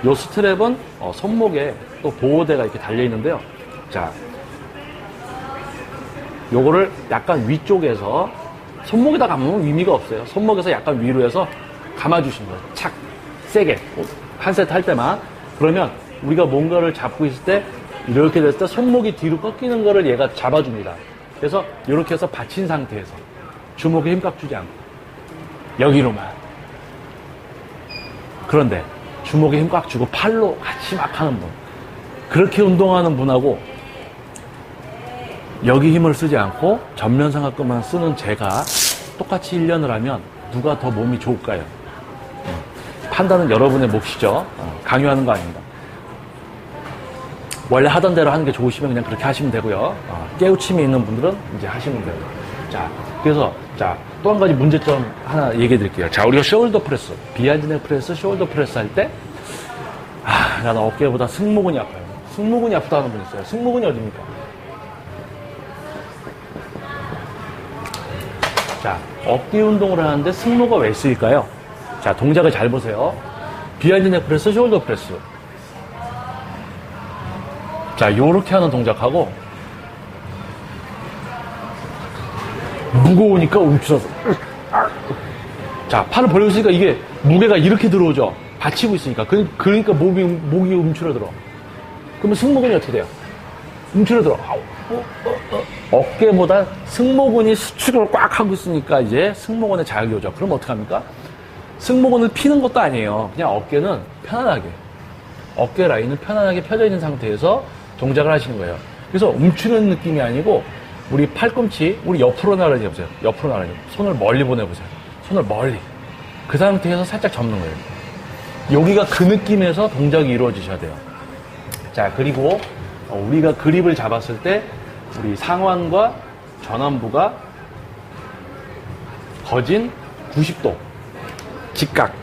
요 스트랩은 손목에 또 보호대가 이렇게 달려 있는데요. 자, 요거를 약간 위쪽에서 손목에다 감으면 의미가 없어요. 손목에서 약간 위로 해서 감아주시는 거예요. 착 세게 한 세트 할 때만. 그러면 우리가 뭔가를 잡고 있을 때 이렇게 됐을 때 손목이 뒤로 꺾이는 거를 얘가 잡아줍니다. 그래서 이렇게 해서 받친 상태에서 주먹에 힘 꽉 주지 않고 여기로만. 그런데 주먹에 힘 꽉 주고 팔로 같이 막 하는 분, 그렇게 운동하는 분하고 여기 힘을 쓰지 않고 전면 삼각근만 쓰는 제가 똑같이 1년을 하면 누가 더 몸이 좋을까요? 판단은 여러분의 몫이죠. 강요하는 거 아닙니다. 원래 하던 대로 하는 게 좋으시면 그냥 그렇게 하시면 되고요. 깨우침이 있는 분들은 이제 하시면 돼요. 자, 그래서 또 한 가지 문제점 하나 얘기해 드릴게요. 자, 우리가 숄더 프레스, 비하인드 넥 프레스, 숄더 프레스 할 때 나는 어깨보다 승모근이 아파요. 승모근이 아프다 하는 분 있어요. 승모근이 어디입니까? 자, 어깨 운동을 하는데 승모가 왜 쓰일까요? 자, 동작을 잘 보세요. 비하인드 넥 프레스, 숄더 프레스. 자, 요렇게 하는 동작하고 무거우니까 움츠러서 자, 팔을 벌리고 있으니까 이게 무게가 이렇게 들어오죠. 받치고 있으니까. 그러니까 목이 움츠러들어. 그러면 승모근이 어떻게 돼요? 움츠러들어. 어깨보다 승모근이 수축을 꽉 하고 있으니까 이제 승모근에 자극이 오죠. 그럼 어떡합니까? 승모근을 피는 것도 아니에요. 그냥 어깨는 편안하게, 어깨 라인은 편안하게 펴져 있는 상태에서 동작을 하시는 거예요. 그래서 움츠는 느낌이 아니고 우리 팔꿈치, 우리 옆으로 나란히 해보세요. 옆으로 나란히. 손을 멀리 보내보세요. 손을 멀리. 그 상태에서 살짝 접는 거예요. 여기가 그 느낌에서 동작이 이루어지셔야 돼요. 자, 그리고 우리가 그립을 잡았을 때 우리 상완과 전완부가 거진 90도 직각.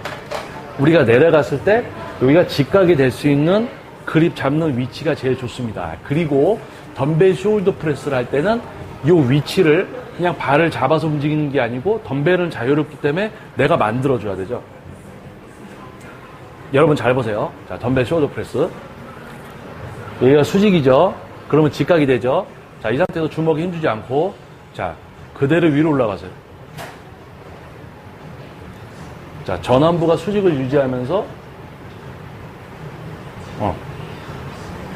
우리가 내려갔을 때 여기가 직각이 될 수 있는 그립 잡는 위치가 제일 좋습니다. 그리고 덤벨 숄더 프레스를 할 때는 이 위치를 그냥 발을 잡아서 움직이는 게 아니고 덤벨은 자유롭기 때문에 내가 만들어줘야 되죠. 여러분 잘 보세요. 자, 덤벨 숄더 프레스. 여기가 수직이죠. 그러면 직각이 되죠. 자, 이 상태에서 주먹에 힘주지 않고, 자, 그대로 위로 올라가세요. 자, 전완부가 수직을 유지하면서,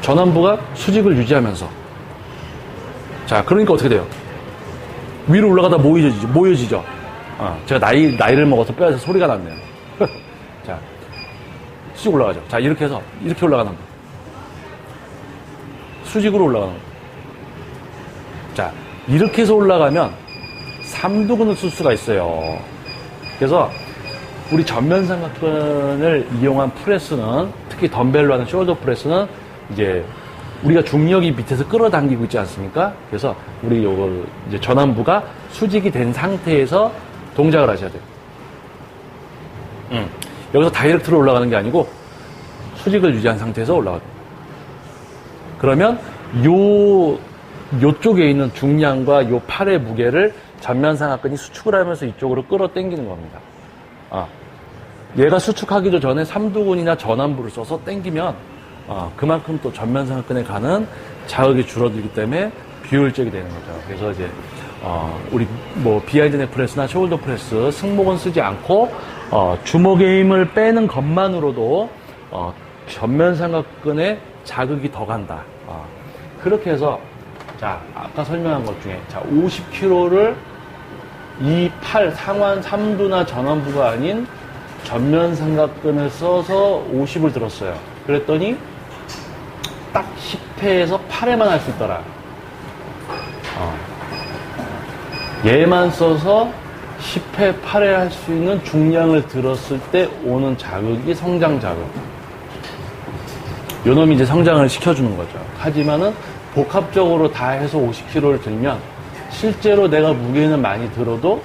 전완부가 수직을 유지하면서. 자, 그러니까 어떻게 돼요? 위로 올라가다 모여지죠. 제가 나이를 먹어서 뼈에서 소리가 났네요. 자, 수직 올라가죠. 자, 이렇게 해서, 이렇게 올라가는 거. 수직으로 올라가는 거. 자, 이렇게 해서 올라가면 삼두근을 쓸 수가 있어요. 그래서 우리 전면 삼각근을 이용한 프레스는, 특히 덤벨로 하는 숄더 프레스는 이제 우리가 중력이 밑에서 끌어당기고 있지 않습니까? 그래서 우리 요거 이제 전완부가 수직이 된 상태에서 동작을 하셔야 돼요. 여기서 다이렉트로 올라가는 게 아니고 수직을 유지한 상태에서 올라가요. 그러면 요쪽에 있는 중량과 요 팔의 무게를 전면 삼각근이 수축을 하면서 이쪽으로 끌어당기는 겁니다. 얘가 수축하기도 전에 삼두근이나 전완부를 써서 당기면 그만큼 또 전면 삼각근에 가는 자극이 줄어들기 때문에 비효율적이 되는 거죠. 그래서 이제 우리 뭐 비하인드 넥 프레스나 숄더 프레스 승모근 쓰지 않고 주먹의 힘을 빼는 것만으로도 전면 삼각근에 자극이 더 간다. 그렇게 해서 자, 아까 설명한 것 중에 자, 50kg를 이 팔 상완 삼두나 전완부가 아닌 전면 삼각근을 써서 50을 들었어요. 그랬더니 딱 10회에서 8회만 할 수 있더라. 얘만 써서 10회, 8회 할 수 있는 중량을 들었을 때 오는 자극이 성장 자극. 요 놈이 이제 성장을 시켜주는 거죠. 하지만은 복합적으로 다 해서 50kg를 들면 실제로 내가 무게는 많이 들어도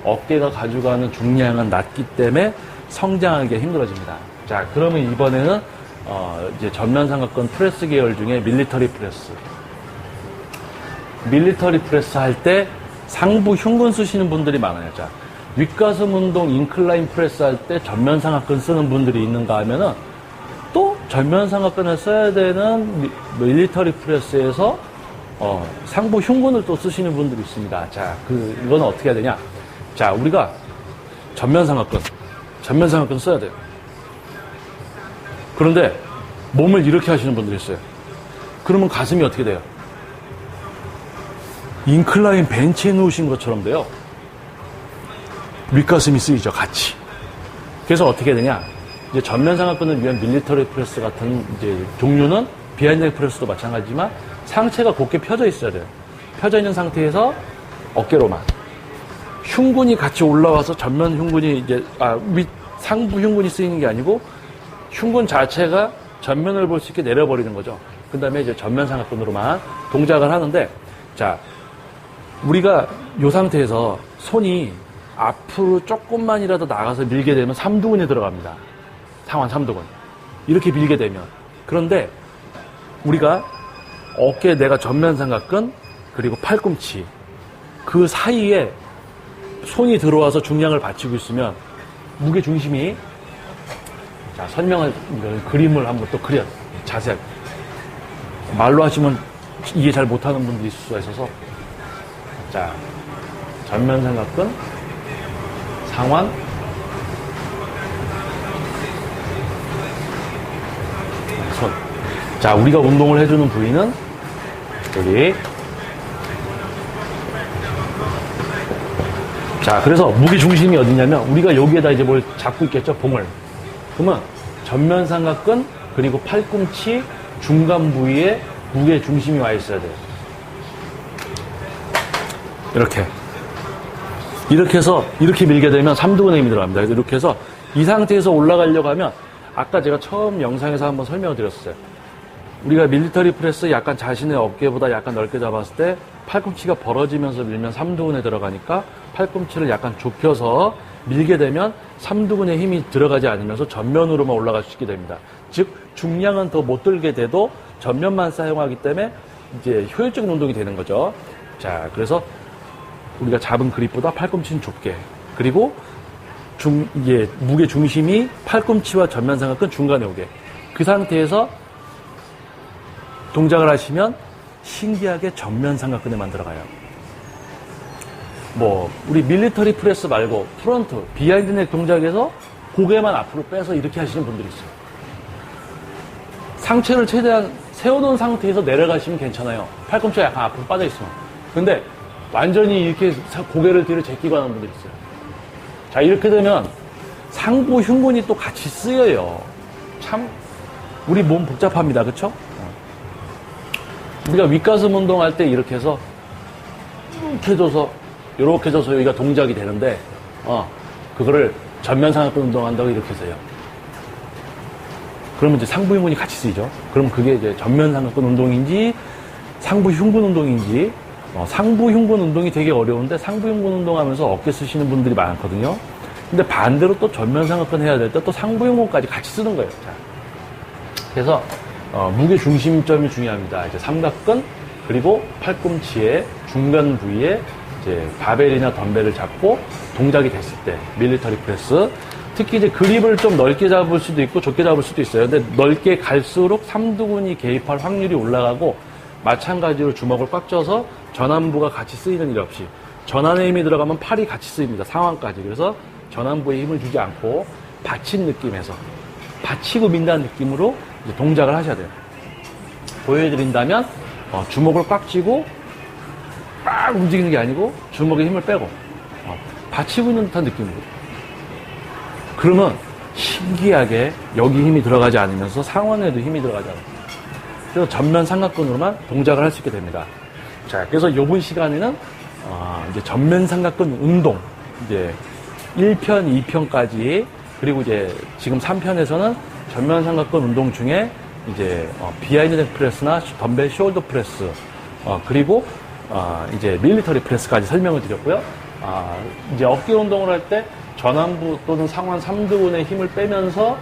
어깨가 가져가는 중량은 낮기 때문에 성장하기가 힘들어집니다. 자, 그러면 이번에는 이제 전면 삼각근 프레스 계열 중에 밀리터리 프레스. 밀리터리 프레스 할 때 상부 흉근 쓰시는 분들이 많아요. 자, 윗가슴 운동 인클라인 프레스 할 때 전면 삼각근 쓰는 분들이 있는가 하면은 또 전면 삼각근을 써야 되는 밀리터리 프레스에서 상부 흉근을 또 쓰시는 분들이 있습니다. 자, 이거는 어떻게 해야 되냐? 자, 우리가 전면 삼각근 써야 돼요. 그런데 몸을 이렇게 하시는 분들이 있어요. 그러면 가슴이 어떻게 돼요? 인클라인 벤치에 누우신 것처럼 돼요. 윗가슴이 쓰이죠, 같이. 그래서 어떻게 되냐? 이제 전면 삼각근을 위한 밀리터리 프레스 같은 이제 종류는 비하인드 넥 프레스도 마찬가지지만 상체가 곧게 펴져 있어야 돼요. 펴져 있는 상태에서 어깨로만. 흉근이 같이 올라와서 전면 흉근이 이제, 상부 흉근이 쓰이는 게 아니고 흉근 자체가 전면을 볼 수 있게 내려버리는 거죠. 그 다음에 이제 전면 삼각근으로만 동작을 하는데, 자, 우리가 이 상태에서 손이 앞으로 조금만이라도 나가서 밀게 되면 삼두근에 들어갑니다. 상완 삼두근. 이렇게 밀게 되면. 그런데 우리가 어깨 내가 전면 삼각근 그리고 팔꿈치 그 사이에 손이 들어와서 중량을 받치고 있으면 무게 중심이 자, 그림을 한번 또 그려. 자세하게. 말로 하시면 이해 잘 못하는 분들이 있을 수가 있어서 자, 전면 삼각근 상완 손. 자, 우리가 운동을 해주는 부위는 여기. 자, 그래서 무게 중심이 어디냐면 우리가 여기에다 이제 뭘 잡고 있겠죠, 봉을. 그러면 전면 삼각근 그리고 팔꿈치 중간 부위에 무게 중심이 와 있어야 돼요. 이렇게 해서 이렇게 밀게 되면 삼두근에 힘이 들어갑니다. 그래서 이렇게 해서 이 상태에서 올라가려고 하면 아까 제가 처음 영상에서 한번 설명을 드렸어요. 우리가 밀리터리 프레스 약간 자신의 어깨보다 약간 넓게 잡았을 때 팔꿈치가 벌어지면서 밀면 삼두근에 들어가니까 팔꿈치를 약간 좁혀서 밀게 되면 삼두근에 힘이 들어가지 않으면서 전면으로만 올라갈 수 있게 됩니다. 즉 중량은 더 못 들게 돼도 전면만 사용하기 때문에 이제 효율적인 운동이 되는 거죠. 자, 그래서 우리가 잡은 그립보다 팔꿈치는 좁게. 그리고 이게 무게 중심이 팔꿈치와 전면 삼각근 중간에 오게. 그 상태에서 동작을 하시면 신기하게 전면 삼각근에 만들어가요. 우리 밀리터리 프레스 말고 프론트, 비하인드 넥 동작에서 고개만 앞으로 빼서 이렇게 하시는 분들이 있어요. 상체를 최대한 세워놓은 상태에서 내려가시면 괜찮아요. 팔꿈치가 약간 앞으로 빠져있으면. 근데 완전히 이렇게 고개를 뒤로 제끼고 하는 분들이 있어요. 자, 이렇게 되면 상부 흉근이 또 같이 쓰여요. 참, 우리 몸 복잡합니다. 그쵸? 우리가 윗가슴 운동할 때 이렇게 해서, 이렇게 해줘서 여기가 동작이 되는데, 그거를 전면 삼각근 운동한다고 이렇게 해서요. 그러면 이제 상부 흉근이 같이 쓰이죠. 그럼 그게 이제 전면 삼각근 운동인지, 상부 흉근 운동인지, 상부 흉근 운동이 되게 어려운데, 상부 흉근 운동하면서 어깨 쓰시는 분들이 많거든요. 근데 반대로 또 전면 삼각근 해야 될 때 또 상부 흉근까지 같이 쓰는 거예요. 자. 그래서, 무게 중심점이 중요합니다. 이제 삼각근, 그리고 팔꿈치의 중간 부위에 이제 바벨이나 덤벨을 잡고 동작이 됐을 때, 밀리터리 프레스. 특히 이제 그립을 좀 넓게 잡을 수도 있고 좁게 잡을 수도 있어요. 근데 넓게 갈수록 삼두근이 개입할 확률이 올라가고, 마찬가지로 주먹을 꽉 쥐어서 전완부가 같이 쓰이는 일 없이, 전완에 힘이 들어가면 팔이 같이 쓰입니다. 상완까지. 그래서 전완부에 힘을 주지 않고 받친 느낌에서, 받치고 민다는 느낌으로 이제 동작을 하셔야 돼요. 보여드린다면 주먹을 꽉 쥐고 막 움직이는 게 아니고 주먹에 힘을 빼고 받치고 있는 듯한 느낌으로. 그러면 신기하게 여기 힘이 들어가지 않으면서 상완에도 힘이 들어가지 않아요. 그래서 전면 삼각근으로만 동작을 할 수 있게 됩니다. 자, 그래서 이번 시간에는 이제 전면 삼각근 운동, 이제 1편, 2편까지, 그리고 이제 지금 3편에서는 전면 삼각근 운동 중에 이제 비하인드 넥 프레스나 덤벨 숄더 프레스, 그리고 이제 밀리터리 프레스까지 설명을 드렸고요. 이제 어깨 운동을 할 때 전완부 또는 상완 삼두근의 힘을 빼면서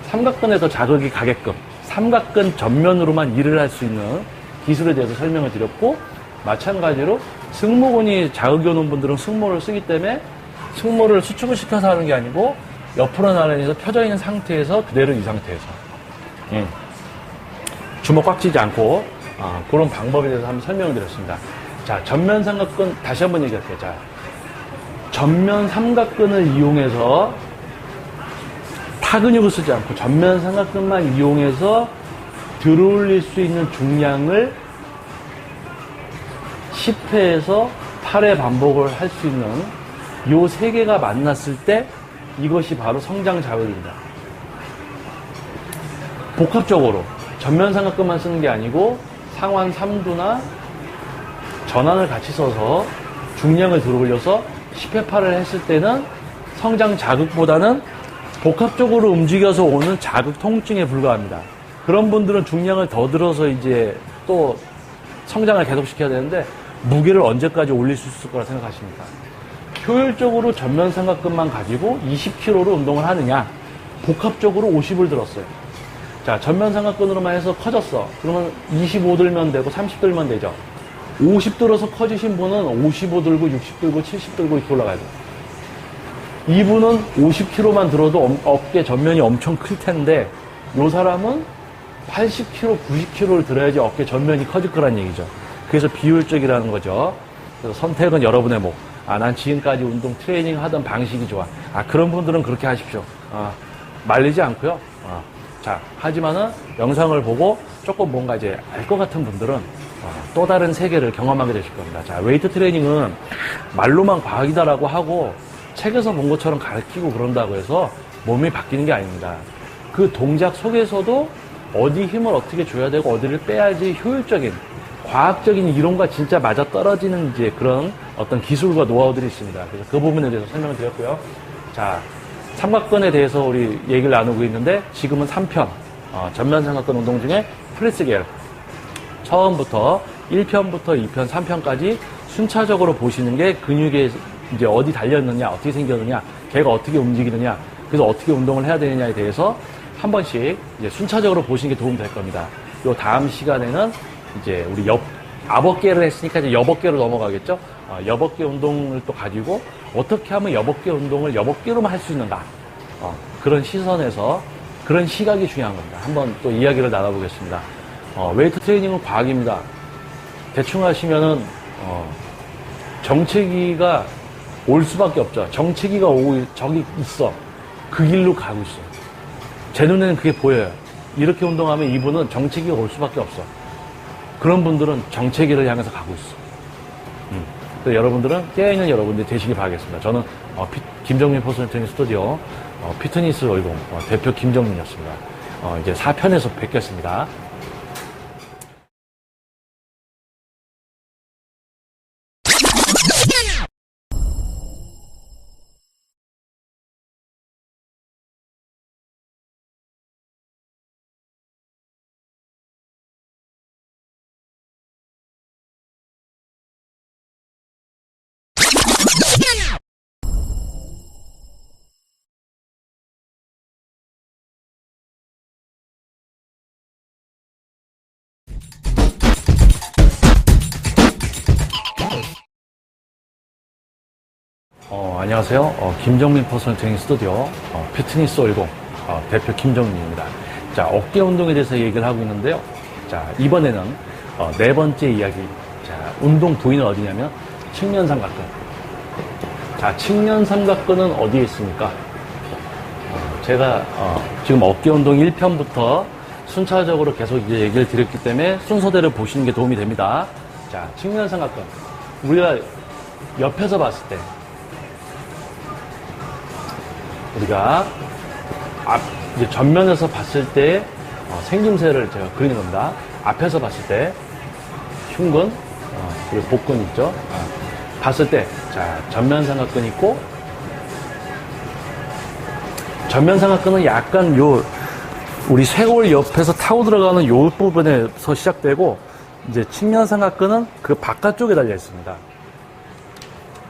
삼각근에 더 자극이 가게끔 삼각근 전면으로만 일을 할 수 있는 기술에 대해서 설명을 드렸고, 마찬가지로 승모근이 자극이 오는 분들은 승모를 쓰기 때문에 승모를 수축을 시켜서 하는 게 아니고 옆으로 나란해서 펴져 있는 상태에서 그대로 이 상태에서 주먹 꽉 쥐지 않고 그런 방법에 대해서 한번 설명을 드렸습니다. 자, 전면 삼각근 다시 한번 얘기할게요. 자, 전면 삼각근을 이용해서 타근육을 쓰지 않고 전면 삼각근만 이용해서 들어올릴 수 있는 중량을 10회에서 8회 반복을 할 수 있는 요 세 개가 만났을 때 이것이 바로 성장 자극입니다. 복합적으로 전면 삼각근만 쓰는 게 아니고 상완 삼두나 전완을 같이 써서 중량을 들어올려서 10회 8을 했을 때는 성장 자극보다는 복합적으로 움직여서 오는 자극 통증에 불과합니다. 그런 분들은 중량을 더 들어서 이제 또 성장을 계속 시켜야 되는데 무게를 언제까지 올릴 수 있을 거라 생각하십니까? 효율적으로 전면 삼각근만 가지고 20kg로 운동을 하느냐, 복합적으로 50을 들었어요. 자, 전면 삼각근으로만 해서 커졌어. 그러면 25 들면 되고 30 들면 되죠. 50 들어서 커지신 분은 55 들고 60 들고 70 들고 이렇게 올라가야 돼요. 이분은 50kg만 들어도 어깨 전면이 엄청 클 텐데 이 사람은 80kg, 90kg를 들어야지 어깨 전면이 커질 거란 얘기죠. 그래서 비효율적이라는 거죠. 그래서 선택은 여러분의 목. 난 지금까지 운동 트레이닝 하던 방식이 좋아. 그런 분들은 그렇게 하십시오. 말리지 않고요. 자, 하지만은 영상을 보고 조금 뭔가 이제 알 것 같은 분들은 또 다른 세계를 경험하게 되실 겁니다. 자, 웨이트 트레이닝은 말로만 과학이다라고 하고 책에서 본 것처럼 가르치고 그런다고 해서 몸이 바뀌는 게 아닙니다. 그 동작 속에서도 어디 힘을 어떻게 줘야 되고 어디를 빼야지 효율적인 과학적인 이론과 진짜 맞아 떨어지는 이제 그런 어떤 기술과 노하우들이 있습니다. 그래서 그 부분에 대해서 설명을 드렸고요. 자, 삼각근에 대해서 우리 얘기를 나누고 있는데 지금은 3편 전면 삼각근 운동 중에 프레스 계열 처음부터 1편부터 2편, 3편까지 순차적으로 보시는 게 근육에 이제 어디 달렸느냐, 어떻게 생겼느냐, 걔가 어떻게 움직이느냐, 그래서 어떻게 운동을 해야 되느냐에 대해서 한 번씩 이제 순차적으로 보시는 게 도움이 될 겁니다. 요 다음 시간에는 이제 우리 앞어깨를 했으니까 이제 여버깨로 넘어가겠죠. 여버깨 운동을 또 가지고 어떻게 하면 여버깨 운동을 여버깨로만 할 수 있는가. 그런 시선에서 그런 시각이 중요한 겁니다. 한번 또 이야기를 나눠보겠습니다. 웨이트 트레이닝은 과학입니다. 대충 하시면은 정체기가 올 수밖에 없죠. 정체기가 오고 저기 있어. 그 길로 가고 있어. 제 눈에는 그게 보여요. 이렇게 운동하면 이분은 정체기가 올 수밖에 없어. 그런 분들은 정체기를 향해서 가고 있어. 그래서 여러분들은 깨어있는 여러분들이 되시길 바라겠습니다. 저는 김정민 퍼스널 트레이닝 스튜디오 피트니스 얼공 대표 김정민이었습니다. 이제 4편에서 뵙겠습니다. 안녕하세요. 김정민 퍼스널 트레이닝 스튜디오 피트니스 얼공 대표 김정민입니다. 자, 어깨 운동에 대해서 얘기를 하고 있는데요. 자, 이번에는 네 번째 이야기. 자, 운동 부위는 어디냐면 측면 삼각근. 자, 측면 삼각근은 어디에 있습니까? 제가 지금 어깨 운동 1편부터 순차적으로 계속 이제 얘기를 드렸기 때문에 순서대로 보시는 게 도움이 됩니다. 자, 측면 삼각근. 우리가 옆에서 봤을 때 우리가 이제 전면에서 봤을 때 생김새를 제가 그리는 겁니다. 앞에서 봤을 때 흉근 그리고 복근 있죠. 봤을 때 자, 전면 삼각근 있고 전면 삼각근은 약간 우리 쇄골 옆에서 타고 들어가는 요 부분에서 시작되고 이제 측면 삼각근은 그 바깥쪽에 달려 있습니다.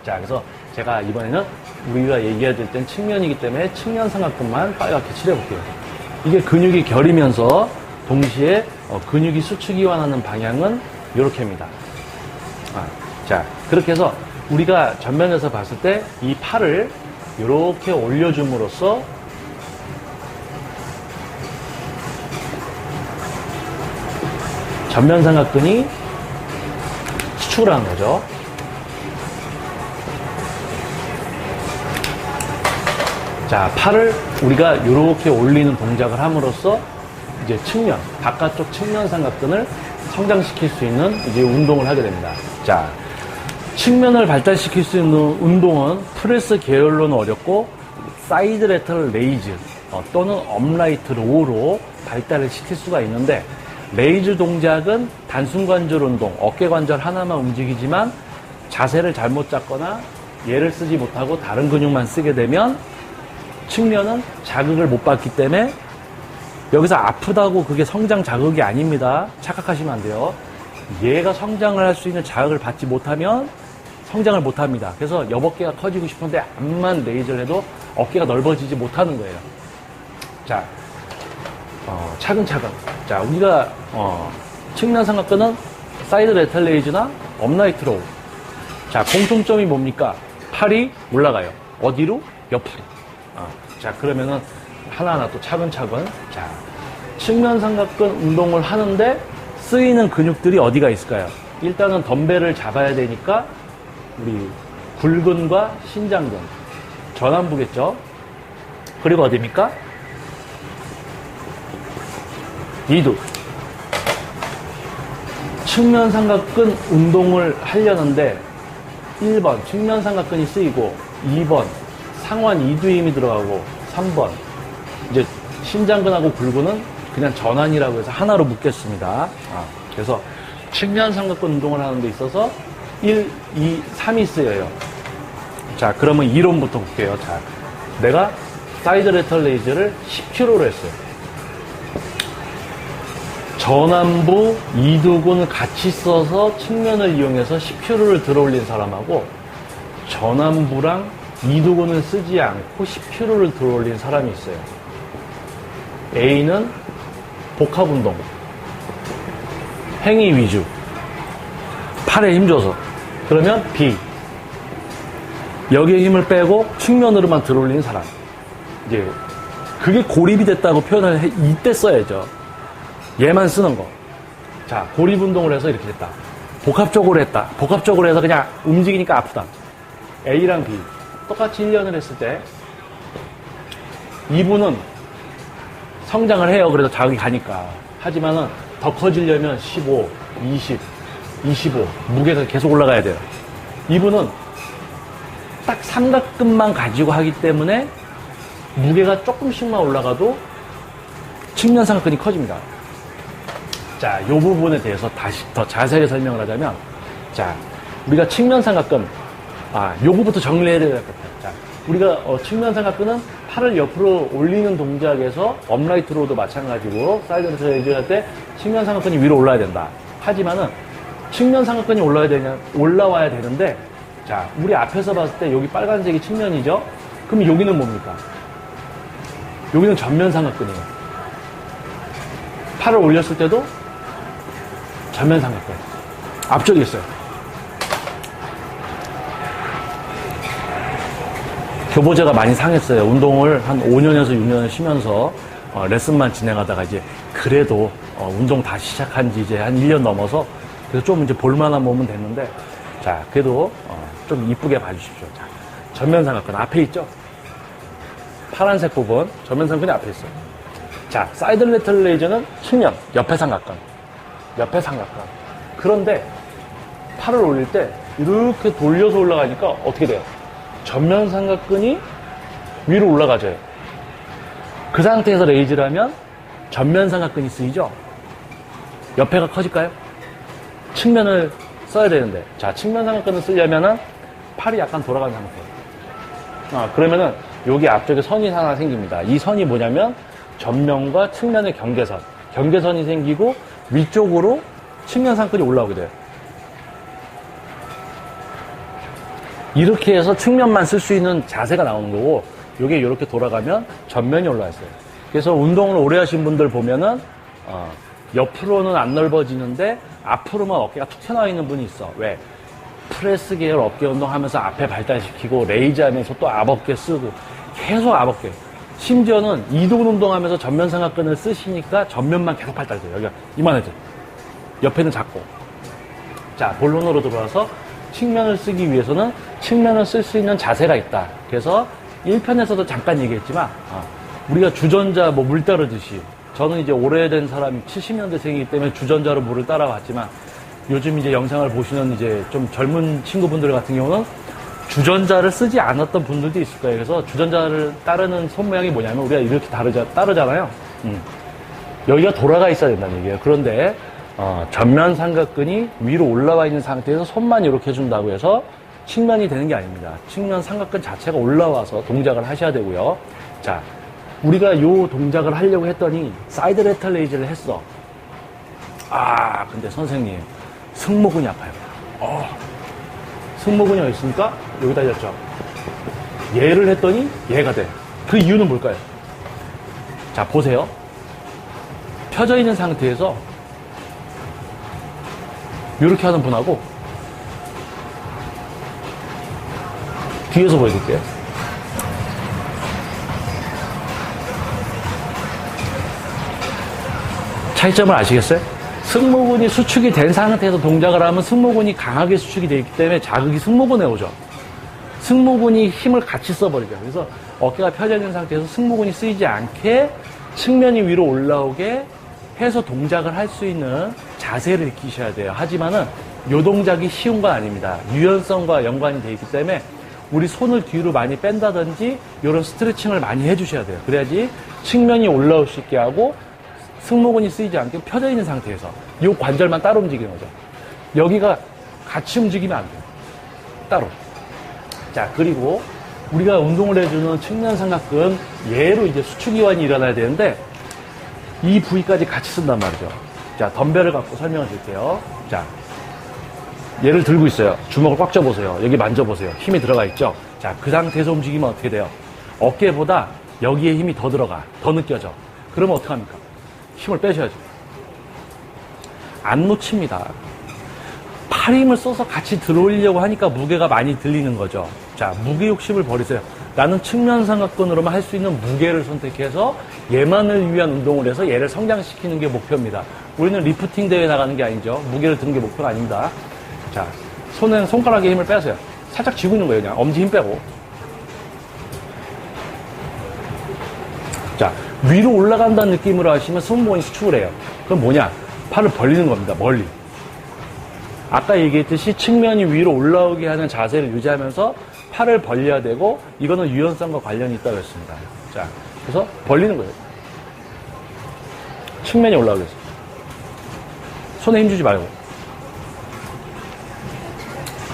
자, 그래서 제가 이번에는 우리가 얘기해야 될 땐 측면이기 때문에 측면 삼각근만 빨갛게 칠해볼게요. 이게 근육이 결이면서 동시에 근육이 수축 이완하는 방향은 이렇게입니다. 자, 그렇게 해서 우리가 전면에서 봤을 때 이 팔을 이렇게 올려줌으로써 전면 삼각근이 수축을 하는 거죠. 자, 팔을 우리가 이렇게 올리는 동작을 함으로써 이제 측면, 바깥쪽 측면 삼각근을 성장시킬 수 있는 이제 운동을 하게 됩니다. 자, 측면을 발달시킬 수 있는 운동은 프레스 계열로는 어렵고 사이드 레터럴 레이즈 또는 업라이트 로우로 발달을 시킬 수가 있는데 레이즈 동작은 단순 관절 운동, 어깨 관절 하나만 움직이지만 자세를 잘못 잡거나 얘를 쓰지 못하고 다른 근육만 쓰게 되면 측면은 자극을 못 받기 때문에 여기서 아프다고 그게 성장 자극이 아닙니다. 착각하시면 안 돼요. 얘가 성장을 할 수 있는 자극을 받지 못하면 성장을 못 합니다. 그래서 여버깨가 커지고 싶은데 암만 레이저를 해도 어깨가 넓어지지 못하는 거예요. 자, 차근차근. 자, 우리가 측면 삼각근은 사이드 레터럴 레이즈나 업라이트 로우. 자, 공통점이 뭡니까? 팔이 올라가요. 어디로? 옆으로. 자, 그러면은 하나하나 또 차근차근. 자, 측면 삼각근 운동을 하는데 쓰이는 근육들이 어디가 있을까요? 일단은 덤벨을 잡아야 되니까 우리 굴근과 신장근, 전완부겠죠? 그리고 어디입니까? 이두. 측면 삼각근 운동을 하려는데 1번 측면 삼각근이 쓰이고 2번 상완 이두의 힘이 들어가고 3번 이제 신장근하고 굴근은 그냥 전완이라고 해서 하나로 묶겠습니다. 그래서 측면 삼각근 운동을 하는 데 있어서 1, 2, 3이 쓰여요. 자, 그러면 이론부터 볼게요. 자, 내가 사이드 레터럴 레이즈를 10kg로 했어요. 전완부, 이두근을 같이 써서 측면을 이용해서 10kg를 들어 올린 사람하고 전완부랑 이두근을 쓰지 않고 10kg를 들어 올린 사람이 있어요. A는 복합운동, 행위 위주. 팔에 힘 줘서. 그러면 B. 여기에 힘을 빼고 측면으로만 들어올리는 사람. 이제 그게 고립이 됐다고 표현을 이때 써야죠. 얘만 쓰는 거. 자, 고립 운동을 해서 이렇게 됐다. 복합적으로 했다. 복합적으로 해서 그냥 움직이니까 아프다. A랑 B. 똑같이 1년을 했을 때 이분은 성장을 해요. 그래서 자극이 가니까. 하지만은 더 커지려면 15, 20, 25 무게가 계속 올라가야 돼요. 이분은 딱 삼각근만 가지고 하기 때문에 무게가 조금씩만 올라가도 측면 삼각근이 커집니다. 자, 이 부분에 대해서 다시 더 자세하게 설명을 하자면, 자, 우리가 측면 삼각근, 요거부터 정리해야 될 것 같아요. 자, 우리가 측면 삼각근은 팔을 옆으로 올리는 동작에서 업라이트 로도 마찬가지고 사이드 레이즈 할 때 측면 삼각근이 위로 올라야 된다. 하지만은 측면 삼각근이 올라와야 되는데, 자, 우리 앞에서 봤을 때 여기 빨간색이 측면이죠? 그럼 여기는 뭡니까? 여기는 전면 삼각근이에요. 팔을 올렸을 때도 전면 삼각근. 앞쪽에 있어요. 교보제가 많이 상했어요. 운동을 한 5년에서 6년을 쉬면서 레슨만 진행하다가 이제 그래도 운동 다시 시작한 지 이제 한 1년 넘어서 그래서 좀 이제 볼만한 몸은 됐는데, 자, 그래도 좀 이쁘게 봐주십시오. 자, 전면 삼각근 앞에 있죠? 파란색 부분, 전면 삼각근이 앞에 있어요. 자, 사이드 레터럴 레이저는 측면, 옆에 삼각근. 옆에 삼각근. 그런데 팔을 올릴 때 이렇게 돌려서 올라가니까 어떻게 돼요? 전면 삼각근이 위로 올라가져요. 그 상태에서 레이즈를 하면 전면 삼각근이 쓰이죠? 옆에가 커질까요? 측면을 써야 되는데, 자, 측면 삼각근을 쓰려면은 팔이 약간 돌아가는 상태. 그러면은 여기 앞쪽에 선이 하나 생깁니다. 이 선이 뭐냐면 전면과 측면의 경계선. 경계선이 생기고 위쪽으로 측면 삼각근이 올라오게 돼요. 이렇게 해서 측면만 쓸 수 있는 자세가 나오는 거고, 이게 이렇게 돌아가면 전면이 올라와 있어요. 그래서 운동을 오래 하신 분들 보면은 옆으로는 안 넓어지는데 앞으로만 어깨가 툭 튀어나와 있는 분이 있어. 왜? 프레스 계열 어깨 운동하면서 앞에 발달시키고 레이즈 하면서 또 앞어깨 쓰고 계속 앞어깨. 심지어는 이동 운동하면서 전면 삼각근을 쓰시니까 전면만 계속 발달돼요. 여기가 이만해져. 옆에는 작고. 자, 본론으로 들어와서 측면을 쓰기 위해서는 측면을 쓸 수 있는 자세가 있다. 그래서 1편에서도 잠깐 얘기했지만 우리가 주전자 물 따르듯이, 저는 이제 오래된 사람이 70년대생이기 때문에 주전자로 물을 따라왔지만, 요즘 이제 영상을 보시는 이제 좀 젊은 친구분들 같은 경우는 주전자를 쓰지 않았던 분들도 있을 거예요. 그래서 주전자를 따르는 손 모양이 뭐냐면 우리가 이렇게 따르잖아요. 여기가 돌아가 있어야 된다는 얘기예요. 그런데 전면 삼각근이 위로 올라와 있는 상태에서 손만 이렇게 해준다고 해서 측면이 되는 게 아닙니다. 측면 삼각근 자체가 올라와서 동작을 하셔야 되고요. 자, 우리가 요 동작을 하려고 했더니 사이드 레터럴 레이즈를 했어. 근데 선생님, 승모근이 아파요. 승모근이 어디 있습니까? 여기다 졌죠. 얘를 했더니 얘가 돼. 그 이유는 뭘까요? 자, 보세요. 펴져 있는 상태에서 이렇게 하는 분하고 뒤에서 보여드릴게요. 차이점을 아시겠어요? 승모근이 수축이 된 상태에서 동작을 하면 승모근이 강하게 수축이 되어 있기 때문에 자극이 승모근에 오죠. 승모근이 힘을 같이 써버리죠. 그래서 어깨가 펴져 있는 상태에서 승모근이 쓰이지 않게 측면이 위로 올라오게 해서 동작을 할 수 있는 자세를 익히셔야 돼요. 하지만은 요 동작이 쉬운 건 아닙니다. 유연성과 연관이 되어 있기 때문에 우리 손을 뒤로 많이 뺀다든지 이런 스트레칭을 많이 해주셔야 돼요. 그래야지 측면이 올라올 수 있게 하고 승모근이 쓰이지 않게 펴져 있는 상태에서 이 관절만 따로 움직이는 거죠. 여기가 같이 움직이면 안 돼요. 따로. 자, 그리고 우리가 운동을 해주는 측면 삼각근, 얘로 이제 수축이완이 일어나야 되는데 이 부위까지 같이 쓴단 말이죠. 자, 덤벨을 갖고 설명을 드릴게요. 자, 얘를 들고 있어요. 주먹을 꽉 쥐어보세요. 여기 만져보세요. 힘이 들어가 있죠? 자, 그 상태에서 움직이면 어떻게 돼요? 어깨보다 여기에 힘이 더 들어가, 더 느껴져. 그러면 어떡합니까? 힘을 빼셔야죠. 안 놓칩니다. 팔 힘을 써서 같이 들어올리려고 하니까 무게가 많이 들리는 거죠. 자, 무게 욕심을 버리세요. 나는 측면 삼각근으로만 할 수 있는 무게를 선택해서 얘만을 위한 운동을 해서 얘를 성장시키는 게 목표입니다. 우리는 리프팅 대회 나가는 게 아니죠. 무게를 드는 게 목표가 아닙니다. 자, 손가락에 힘을 빼세요. 살짝 쥐고 있는 거예요. 그냥 엄지 힘 빼고. 자, 위로 올라간다는 느낌으로 하시면 승모근이 수축을 해요. 그럼 뭐냐? 팔을 벌리는 겁니다. 멀리. 아까 얘기했듯이 측면이 위로 올라오게 하는 자세를 유지하면서 팔을 벌려야 되고, 이거는 유연성과 관련이 있다고 했습니다. 자, 그래서 벌리는 거예요. 측면이 올라오게 해서. 손에 힘 주지 말고.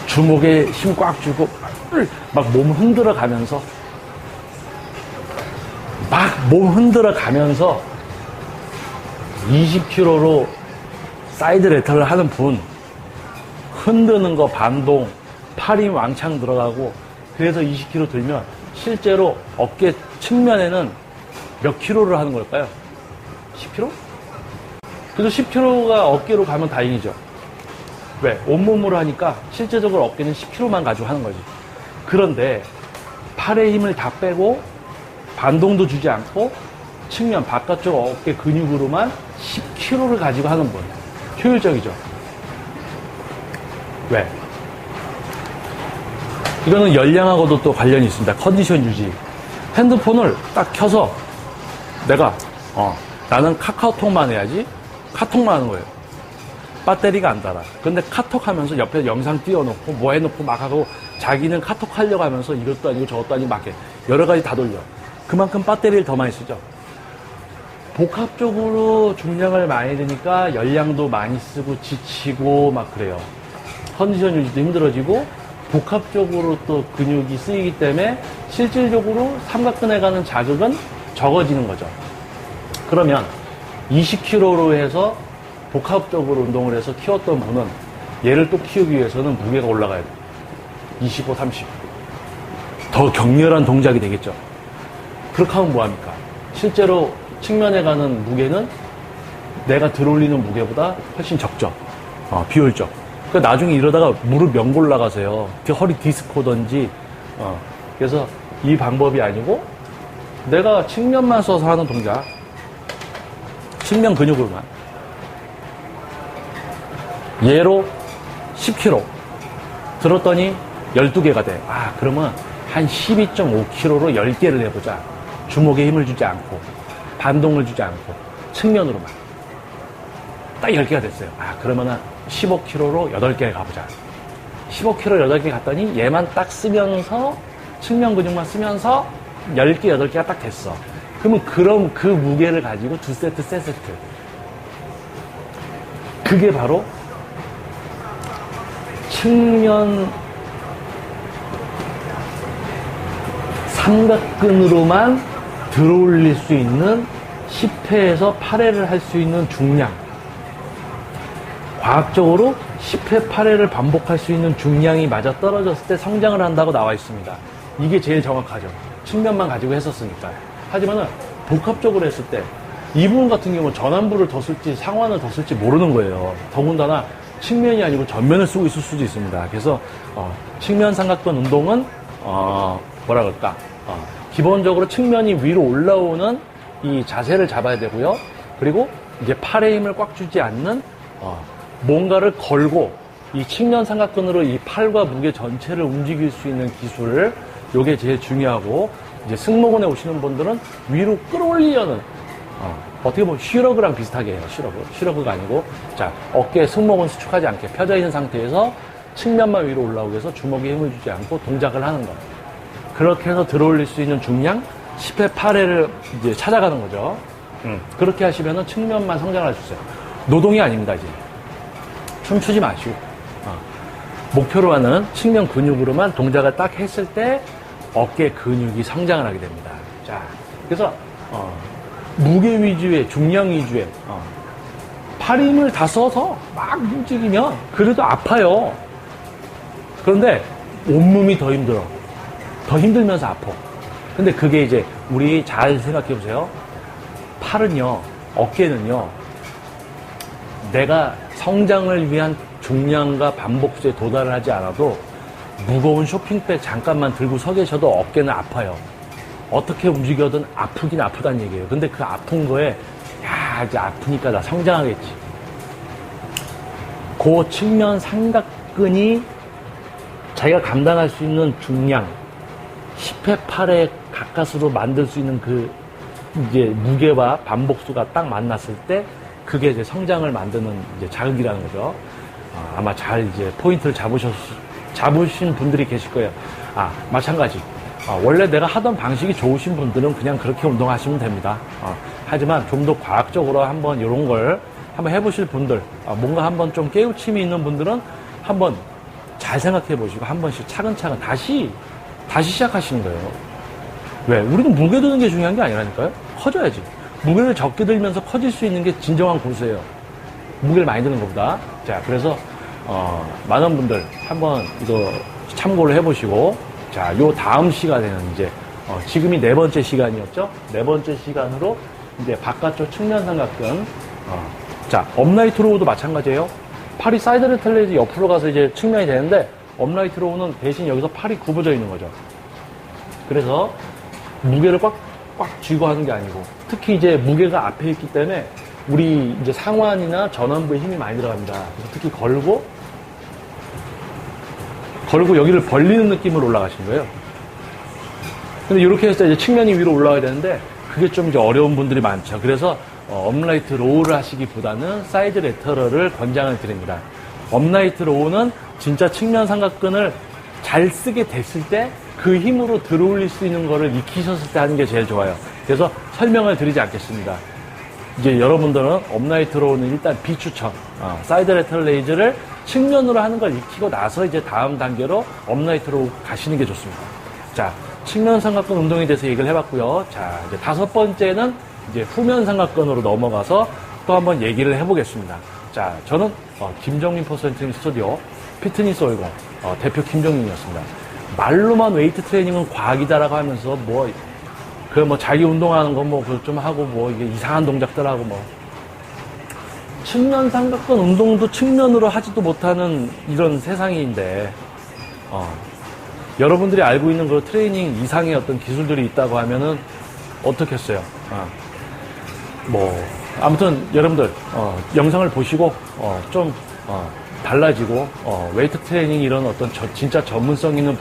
주먹에 힘 꽉 주고, 막 몸 흔들어 가면서, 몸 흔들어 가면서 20kg로 사이드 레터를 하는 분, 흔드는 거 반동, 팔이 왕창 들어가고, 그래서 20kg 들면 실제로 어깨 측면에는 몇 킬로를 하는 걸까요? 10kg? 그래도 10kg가 어깨로 가면 다행이죠. 왜? 온몸으로 하니까 실제적으로 어깨는 10kg만 가지고 하는 거지. 그런데 팔에 힘을 다 빼고 반동도 주지 않고 측면 바깥쪽 어깨 근육으로만 10kg를 가지고 하는 분, 효율적이죠. 왜? 이거는 열량하고도 또 관련이 있습니다. 컨디션 유지. 핸드폰을 딱 켜서 내가 나는 카카오톡만 해야지, 카톡만 하는 거예요. 배터리가 안 닳아. 근데 카톡 하면서 옆에 영상 띄워놓고 뭐 해놓고 막 하고, 자기는 카톡 하려고 하면서 이것도 아니고 저것도 아니고 막 해. 여러 가지 다 돌려. 그만큼 배터리를 더 많이 쓰죠. 복합적으로 중량을 많이 드니까 열량도 많이 쓰고 지치고 막 그래요. 컨디션 유지도 힘들어지고, 복합적으로 또 근육이 쓰이기 때문에 실질적으로 삼각근에 가는 자극은 적어지는 거죠. 그러면 20kg로 해서 복합적으로 운동을 해서 키웠던 분은 얘를 또 키우기 위해서는 무게가 올라가야 돼요. 25, 30. 더 격렬한 동작이 되겠죠. 그렇게 하면 뭐합니까? 실제로 측면에 가는 무게는 내가 들어올리는 무게보다 훨씬 적죠. 비효율적. 그러니까 나중에 이러다가 무릎 연골 나가세요. 허리 디스크 오든지. 그래서 이 방법이 아니고 내가 측면만 써서 하는 동작, 측면 근육으로만, 얘로 10kg 들었더니 12개가 돼. 그러면 한 12.5kg로 10개를 해보자. 주먹에 힘을 주지 않고 반동을 주지 않고 측면으로만 딱 10개가 됐어요. 그러면은 15kg로 8개 가보자. 15kg 8개 갔더니 얘만 딱 쓰면서 측면 근육만 쓰면서 10개, 8개가 딱 됐어. 그럼 그 무게를 가지고 2세트, 3세트. 그게 바로 측면 삼각근으로만 들어올릴 수 있는 10회에서 8회를 할 수 있는 중량. 과학적으로 10회, 8회를 반복할 수 있는 중량이 맞아 떨어졌을 때 성장을 한다고 나와 있습니다. 이게 제일 정확하죠. 측면만 가지고 했었으니까. 하지만은 복합적으로 했을 때 이분 같은 경우는 전완부를 더 쓸지 상완을 더 쓸지 모르는 거예요. 더군다나 측면이 아니고 전면을 쓰고 있을 수도 있습니다. 그래서 측면 삼각근 운동은 뭐라 그럴까? 기본적으로 측면이 위로 올라오는 이 자세를 잡아야 되고요. 그리고 이제 팔에 힘을 꽉 주지 않는 뭔가를 걸고 이 측면 삼각근으로 이 팔과 무게 전체를 움직일 수 있는 기술, 요게 제일 중요하고, 이제 승모근에 오시는 분들은 위로 끌어올리려는 어떻게 보면 슈러그랑 비슷하게 해요. 슈러그가 아니고, 자, 어깨 승모근 수축하지 않게 펴져 있는 상태에서 측면만 위로 올라오게 해서 주먹에 힘을 주지 않고 동작을 하는 거예요. 그렇게 해서 들어올릴 수 있는 중량 10회, 8회를 이제 찾아가는 거죠. 그렇게 하시면은 측면만 성장할 수 있어요. 노동이 아닙니다, 이제. 춤추지 마시고. 목표로 하는 측면 근육으로만 동작을 딱 했을 때 어깨 근육이 성장을 하게 됩니다. 자, 그래서, 무게 위주의, 중량 위주의, 팔 힘을 다 써서 막 움직이면 그래도 아파요. 그런데 온몸이 더 힘들어. 더 힘들면서 아파. 근데 그게 이제 우리 잘 생각해 보세요. 팔은요, 어깨는요, 내가 성장을 위한 중량과 반복수에 도달을 하지 않아도 무거운 쇼핑백 잠깐만 들고 서 계셔도 어깨는 아파요. 어떻게 움직여든 아프긴 아프다는 얘기예요. 근데 그 아픈 거에 야 이제 아프니까 나 성장하겠지. 그 측면 삼각근이 자기가 감당할 수 있는 중량 10회 8회 가까스로 만들 수 있는 그 이제 무게와 반복수가 딱 만났을 때 그게 이제 성장을 만드는 이제 자극이라는 거죠. 아마 잘 이제 포인트를 잡으신 분들이 계실 거예요. 마찬가지. 원래 내가 하던 방식이 좋으신 분들은 그냥 그렇게 운동하시면 됩니다. 하지만 좀 더 과학적으로 한번 이런 걸 한번 해보실 분들, 뭔가 한번 좀 깨우침이 있는 분들은 한번 잘 생각해 보시고 한 번씩 차근차근 다시 시작하시는 거예요. 왜? 우리는 무게 드는 게 중요한 게 아니라니까요. 커져야지. 무게를 적게 들면서 커질 수 있는 게 진정한 고수예요. 무게를 많이 드는 것보다. 자, 그래서 많은 분들 한번 이거 참고를 해보시고, 자, 요 다음 시간에는 이제 지금이 네 번째 시간이었죠. 네 번째 시간으로 이제 바깥쪽 측면 삼각근. 자, 업라이트 로우도 마찬가지예요. 팔이 사이드 레터레이즈 옆으로 가서 이제 측면이 되는데 업라이트 로우는 대신 여기서 팔이 굽어져 있는 거죠. 그래서 무게를 꽉 쥐고 하는 게 아니고, 특히 이제 무게가 앞에 있기 때문에 우리 이제 상완이나 전완부에 힘이 많이 들어갑니다. 그래서 특히 걸고 여기를 벌리는 느낌으로 올라가시는 거예요. 근데 이렇게 해서 이제 측면이 위로 올라가야 되는데 그게 좀 이제 어려운 분들이 많죠. 그래서 업라이트 로우를 하시기보다는 사이드 레터럴을 권장을 드립니다. 업라이트 로우는 진짜 측면 삼각근을 잘 쓰게 됐을 때 그 힘으로 들어올릴 수 있는 거를 익히셨을 때 하는 게 제일 좋아요. 그래서 설명을 드리지 않겠습니다. 이제 여러분들은 업라이트 로우는 일단 비추천, 사이드 레터럴 레이즈를 측면으로 하는 걸 익히고 나서 이제 다음 단계로 업라이트 로우 가시는 게 좋습니다. 자, 측면 삼각근 운동에 대해서 얘기를 해봤고요. 자, 이제 다섯 번째는 이제 후면 삼각근으로 넘어가서 또 한번 얘기를 해보겠습니다. 자, 저는 김정민 퍼스널 스튜디오 피트니스 올공 대표 김정민이었습니다. 말로만 웨이트 트레이닝은 과학이다라고 하면서 자기 운동하는 거 좀 하고 이게 이상한 동작들 하고 측면 삼각근 운동도 측면으로 하지도 못하는 이런 세상인데 여러분들이 알고 있는 그 트레이닝 이상의 어떤 기술들이 있다고 하면은 어떻겠어요? 아무튼 여러분들 영상을 보시고 좀 달라지고 웨이트 트레이닝 이런 어떤 진짜 전문성 있는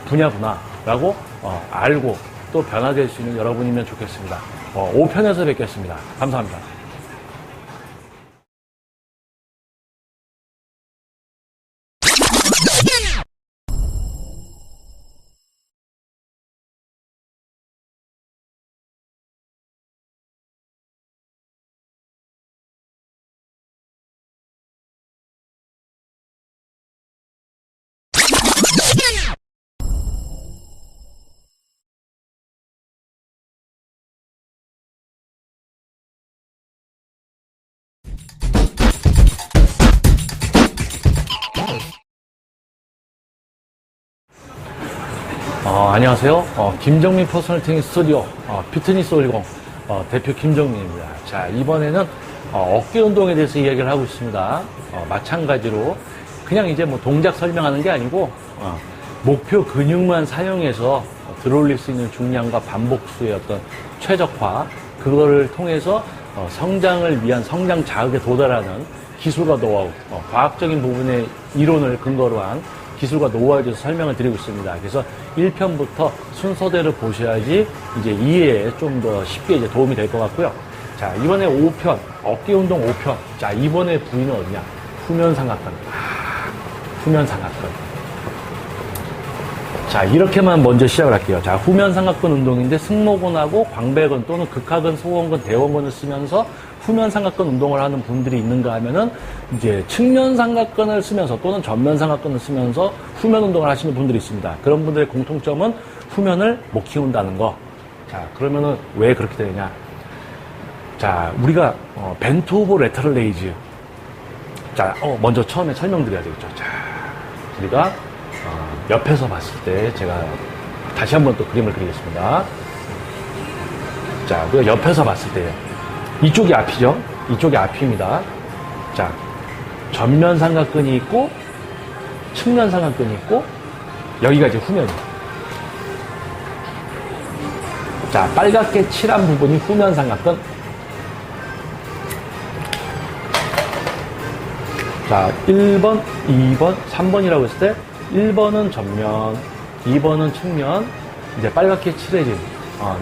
분야구나라고 알고 또 변화될 수 있는 여러분이면 좋겠습니다. 5편에서 뵙겠습니다. 감사합니다. 안녕하세요. 김정민 퍼스널 트레이닝 스튜디오 피트니스 올공 대표 김정민입니다. 자, 이번에는 어깨 운동에 대해서 이야기를 하고 있습니다. 마찬가지로 그냥 이제 동작 설명하는 게 아니고 목표 근육만 사용해서 들어올릴 수 있는 중량과 반복수의 어떤 최적화, 그거를 통해서 성장을 위한 성장 자극에 도달하는 기술과 노하우, 과학적인 부분의 이론을 근거로 한 기술과 노하우에 대해서 설명을 드리고 있습니다. 그래서 1편부터 순서대로 보셔야지 이제 이해에 좀 더 쉽게 이제 도움이 될 것 같고요. 자, 이번에 5편, 어깨 운동 5편. 자, 이번에 부위는 어디냐? 후면 삼각근. 후면 삼각근. 자, 이렇게만 먼저 시작을 할게요. 자, 후면 삼각근 운동인데 승모근하고 광배근 또는 극하근, 소원근, 대원근을 쓰면서 후면 삼각근 운동을 하는 분들이 있는가 하면은 이제 측면 삼각근을 쓰면서 또는 전면 삼각근을 쓰면서 후면 운동을 하시는 분들이 있습니다. 그런 분들의 공통점은 후면을 못 키운다는 거. 자, 그러면은 왜 그렇게 되느냐? 자, 우리가 벤트 오버 레터럴 레이즈. 자, 먼저 처음에 설명드려야 되겠죠. 자, 우리가 옆에서 봤을 때 제가 다시 한번 또 그림을 그리겠습니다. 자, 우리가 옆에서 봤을 때요. 이쪽이 앞이죠. 이쪽이 앞입니다. 자, 전면 삼각근이 있고 측면 삼각근이 있고 여기가 이제 후면이에요. 자, 빨갛게 칠한 부분이 후면 삼각근. 자, 1번, 2번, 3번이라고 했을 때 1번은 전면, 2번은 측면, 이제 빨갛게 칠해진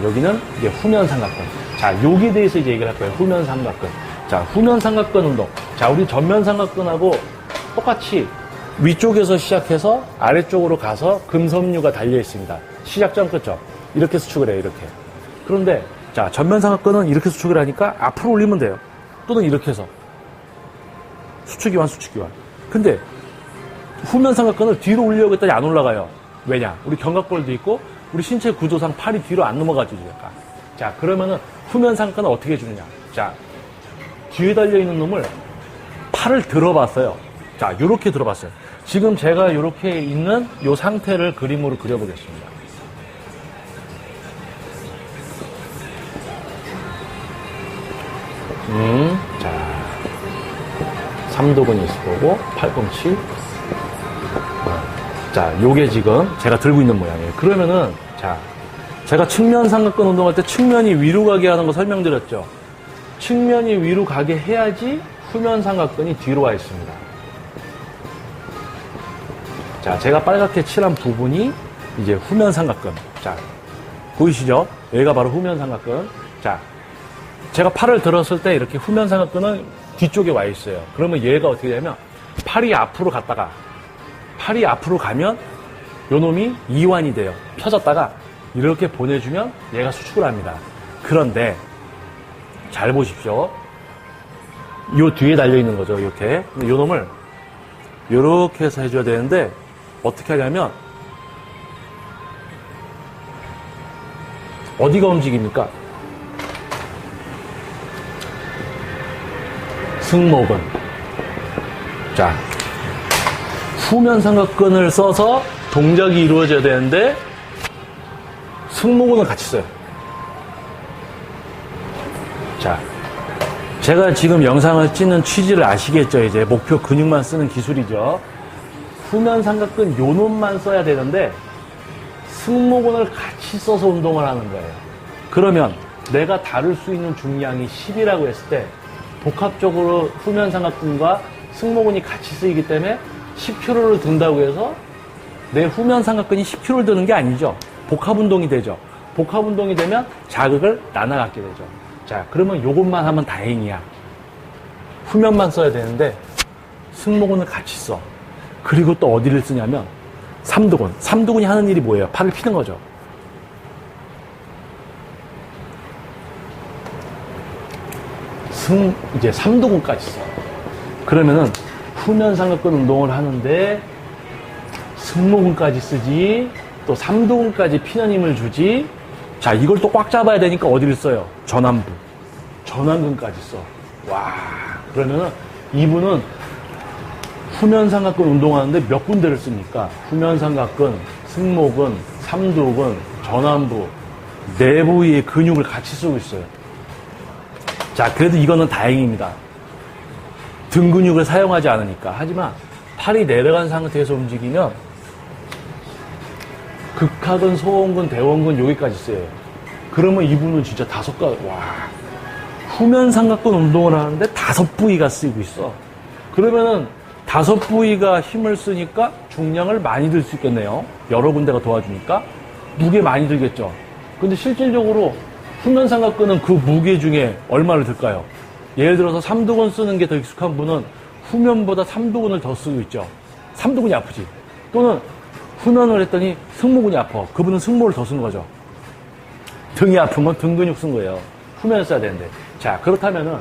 여기는 이제 후면 삼각근. 자, 여기에 대해서 이제 얘기를 할 거예요. 후면 삼각근. 자, 후면 삼각근 운동. 자, 우리 전면 삼각근하고 똑같이 위쪽에서 시작해서 아래쪽으로 가서 금섬유가 달려 있습니다. 시작점 끝죠. 이렇게 수축을 해요. 이렇게. 그런데 자, 전면 삼각근은 이렇게 수축을 하니까 앞으로 올리면 돼요. 또는 이렇게 해서 수축이완 수축이완. 근데 후면 삼각근을 뒤로 올리려고 했더니 안 올라가요. 왜냐? 우리 견갑골도 있고 우리 신체 구조상 팔이 뒤로 안 넘어가죠. 약간. 자, 그러면은 후면 삼각근을 어떻게 해주느냐? 자, 뒤에 달려있는 놈을 팔을 들어봤어요. 자, 요렇게 들어봤어요. 지금 제가 요렇게 있는 요 상태를 그림으로 그려보겠습니다. 자, 삼두근이 있을 거고, 팔꿈치. 자, 요게 지금 제가 들고 있는 모양이에요. 그러면은, 자, 제가 측면 삼각근 운동할 때 측면이 위로 가게 하는 거 설명드렸죠? 측면이 위로 가게 해야지 후면 삼각근이 뒤로 와 있습니다. 자, 제가 빨갛게 칠한 부분이 이제 후면 삼각근. 자, 보이시죠? 여기가 바로 후면 삼각근. 자, 제가 팔을 들었을 때 이렇게 후면 삼각근은 뒤쪽에 와 있어요. 그러면 얘가 어떻게 되냐면 팔이 앞으로 갔다가 팔이 앞으로 가면 요 놈이 이완이 돼요. 펴졌다가 이렇게 보내주면 얘가 수축을 합니다. 그런데 잘 보십시오. 요 뒤에 달려있는 거죠. 이렇게. 요 놈을 요렇게 해서 해줘야 되는데 어떻게 하냐면 어디가 움직입니까? 승모근. 자, 후면 삼각근을 써서 동작이 이루어져야 되는데 승모근을 같이 써요. 자, 제가 지금 영상을 찍는 취지를 아시겠죠? 이제 목표 근육만 쓰는 기술이죠. 후면 삼각근 요 놈만 써야 되는데 승모근을 같이 써서 운동을 하는 거예요. 그러면 내가 다룰 수 있는 중량이 10이라고 했을 때 복합적으로 후면 삼각근과 승모근이 같이 쓰이기 때문에 10kg를 든다고 해서 내 후면 삼각근이 10kg를 드는 게 아니죠. 복합 운동이 되죠. 복합 운동이 되면 자극을 나눠 갖게 되죠. 자, 그러면 요것만 하면 다행이야. 후면만 써야 되는데 승모근을 같이 써. 그리고 또 어디를 쓰냐면 삼두근. 삼두근이 하는 일이 뭐예요? 팔을 피는 거죠. 이제 삼두근까지 써. 그러면은 후면 삼각근 운동을 하는데 승모근까지 쓰지, 또 삼두근까지 피는 힘을 주지. 자, 이걸 또 꽉 잡아야 되니까 어디를 써요? 전완부. 전완근까지 써. 와, 그러면은 이분은 후면 삼각근 운동하는데 몇 군데를 씁니까? 후면 삼각근, 승모근, 삼두근, 전완부, 네 부위의 근육을 같이 쓰고 있어요. 자, 그래도 이거는 다행입니다. 등 근육을 사용하지 않으니까. 하지만 팔이 내려간 상태에서 움직이면 극하근, 소원근, 대원근 여기까지 써요. 그러면 이분은 진짜 와, 후면 삼각근 운동을 하는데 5부위가 쓰이고 있어. 그러면은 5부위가 힘을 쓰니까 중량을 많이 들 수 있겠네요. 여러 군데가 도와주니까 무게 많이 들겠죠. 근데 실질적으로 후면 삼각근은 그 무게 중에 얼마를 들까요? 예를 들어서 삼두근 쓰는 게 더 익숙한 분은 후면보다 삼두근을 더 쓰고 있죠. 삼두근이 아프지. 또는 후면을 했더니 승모근이 아파. 그분은 승모를 더 쓴 거죠. 등이 아프면 등 근육 쓴 거예요. 후면을 써야 되는데. 자, 그렇다면은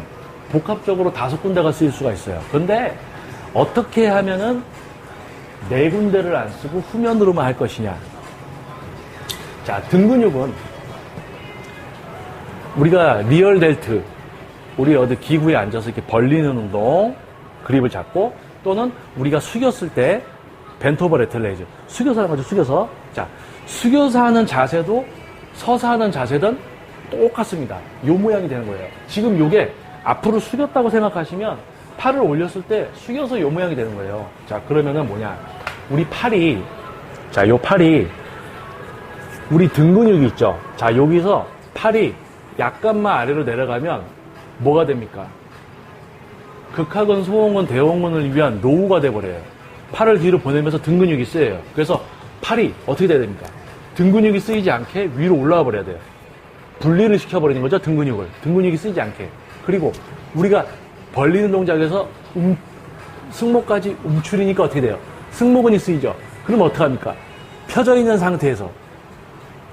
복합적으로 5군데가 쓰일 수가 있어요. 그런데 어떻게 하면은 4군데를 안 쓰고 후면으로만 할 것이냐. 자, 등 근육은 우리가 리얼 델트, 우리 어디 기구에 앉아서 이렇게 벌리는 운동, 그립을 잡고, 또는 우리가 숙였을 때 벤토버 레틀레이즈, 숙여서 하는 거죠. 숙여서. 자, 숙여서 하는 자세도 서서 하는 자세든 똑같습니다. 요 모양이 되는 거예요. 지금 요게 앞으로 숙였다고 생각하시면 팔을 올렸을 때 숙여서 요 모양이 되는 거예요. 자, 그러면은 뭐냐. 우리 팔이, 자, 요 팔이, 우리 등 근육이 있죠. 자, 여기서 팔이 약간만 아래로 내려가면 뭐가 됩니까? 극하근, 소홍근, 대홍근을 위한 노후가 돼버려요. 팔을 뒤로 보내면서 등 근육이 쓰여요. 그래서 팔이 어떻게 돼야 됩니까? 등 근육이 쓰이지 않게 위로 올라와 버려야 돼요. 분리를 시켜버리는 거죠, 등 근육을. 등 근육이 쓰이지 않게. 그리고 우리가 벌리는 동작에서 승모까지 움츠리니까 어떻게 돼요? 승모근이 쓰이죠. 그럼 어떡합니까? 펴져 있는 상태에서.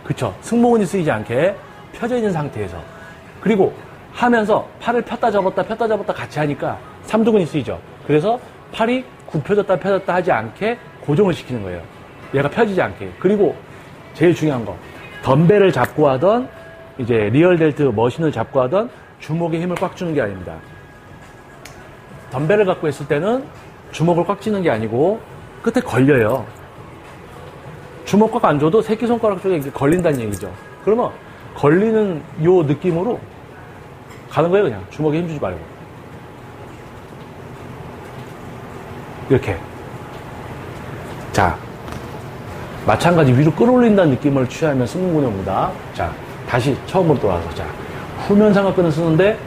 그쵸? 승모근이 쓰이지 않게 펴져 있는 상태에서. 그리고 하면서 팔을 폈다 접었다 같이 하니까 삼두근이 쓰이죠. 그래서 팔이 굽혀졌다 펴졌다 하지 않게 고정을 시키는 거예요. 얘가 펴지지 않게. 그리고 제일 중요한 거. 덤벨을 잡고 하던, 이제 리얼 델트 머신을 잡고 하던 주먹에 힘을 꽉 주는 게 아닙니다. 덤벨을 갖고 있을 때는 주먹을 꽉 쥐는 게 아니고 끝에 걸려요. 주먹 꽉 안 줘도 새끼손가락 쪽에 이렇게 걸린다는 얘기죠. 그러면 걸리는 요 느낌으로 가는 거예요, 그냥. 주먹에 힘주지 말고. 이렇게. 자, 마찬가지 위로 끌어올린다는 느낌을 취하면 승모근입니다. 자, 다시 처음으로 돌아와서. 자, 후면 삼각근을 쓰는데,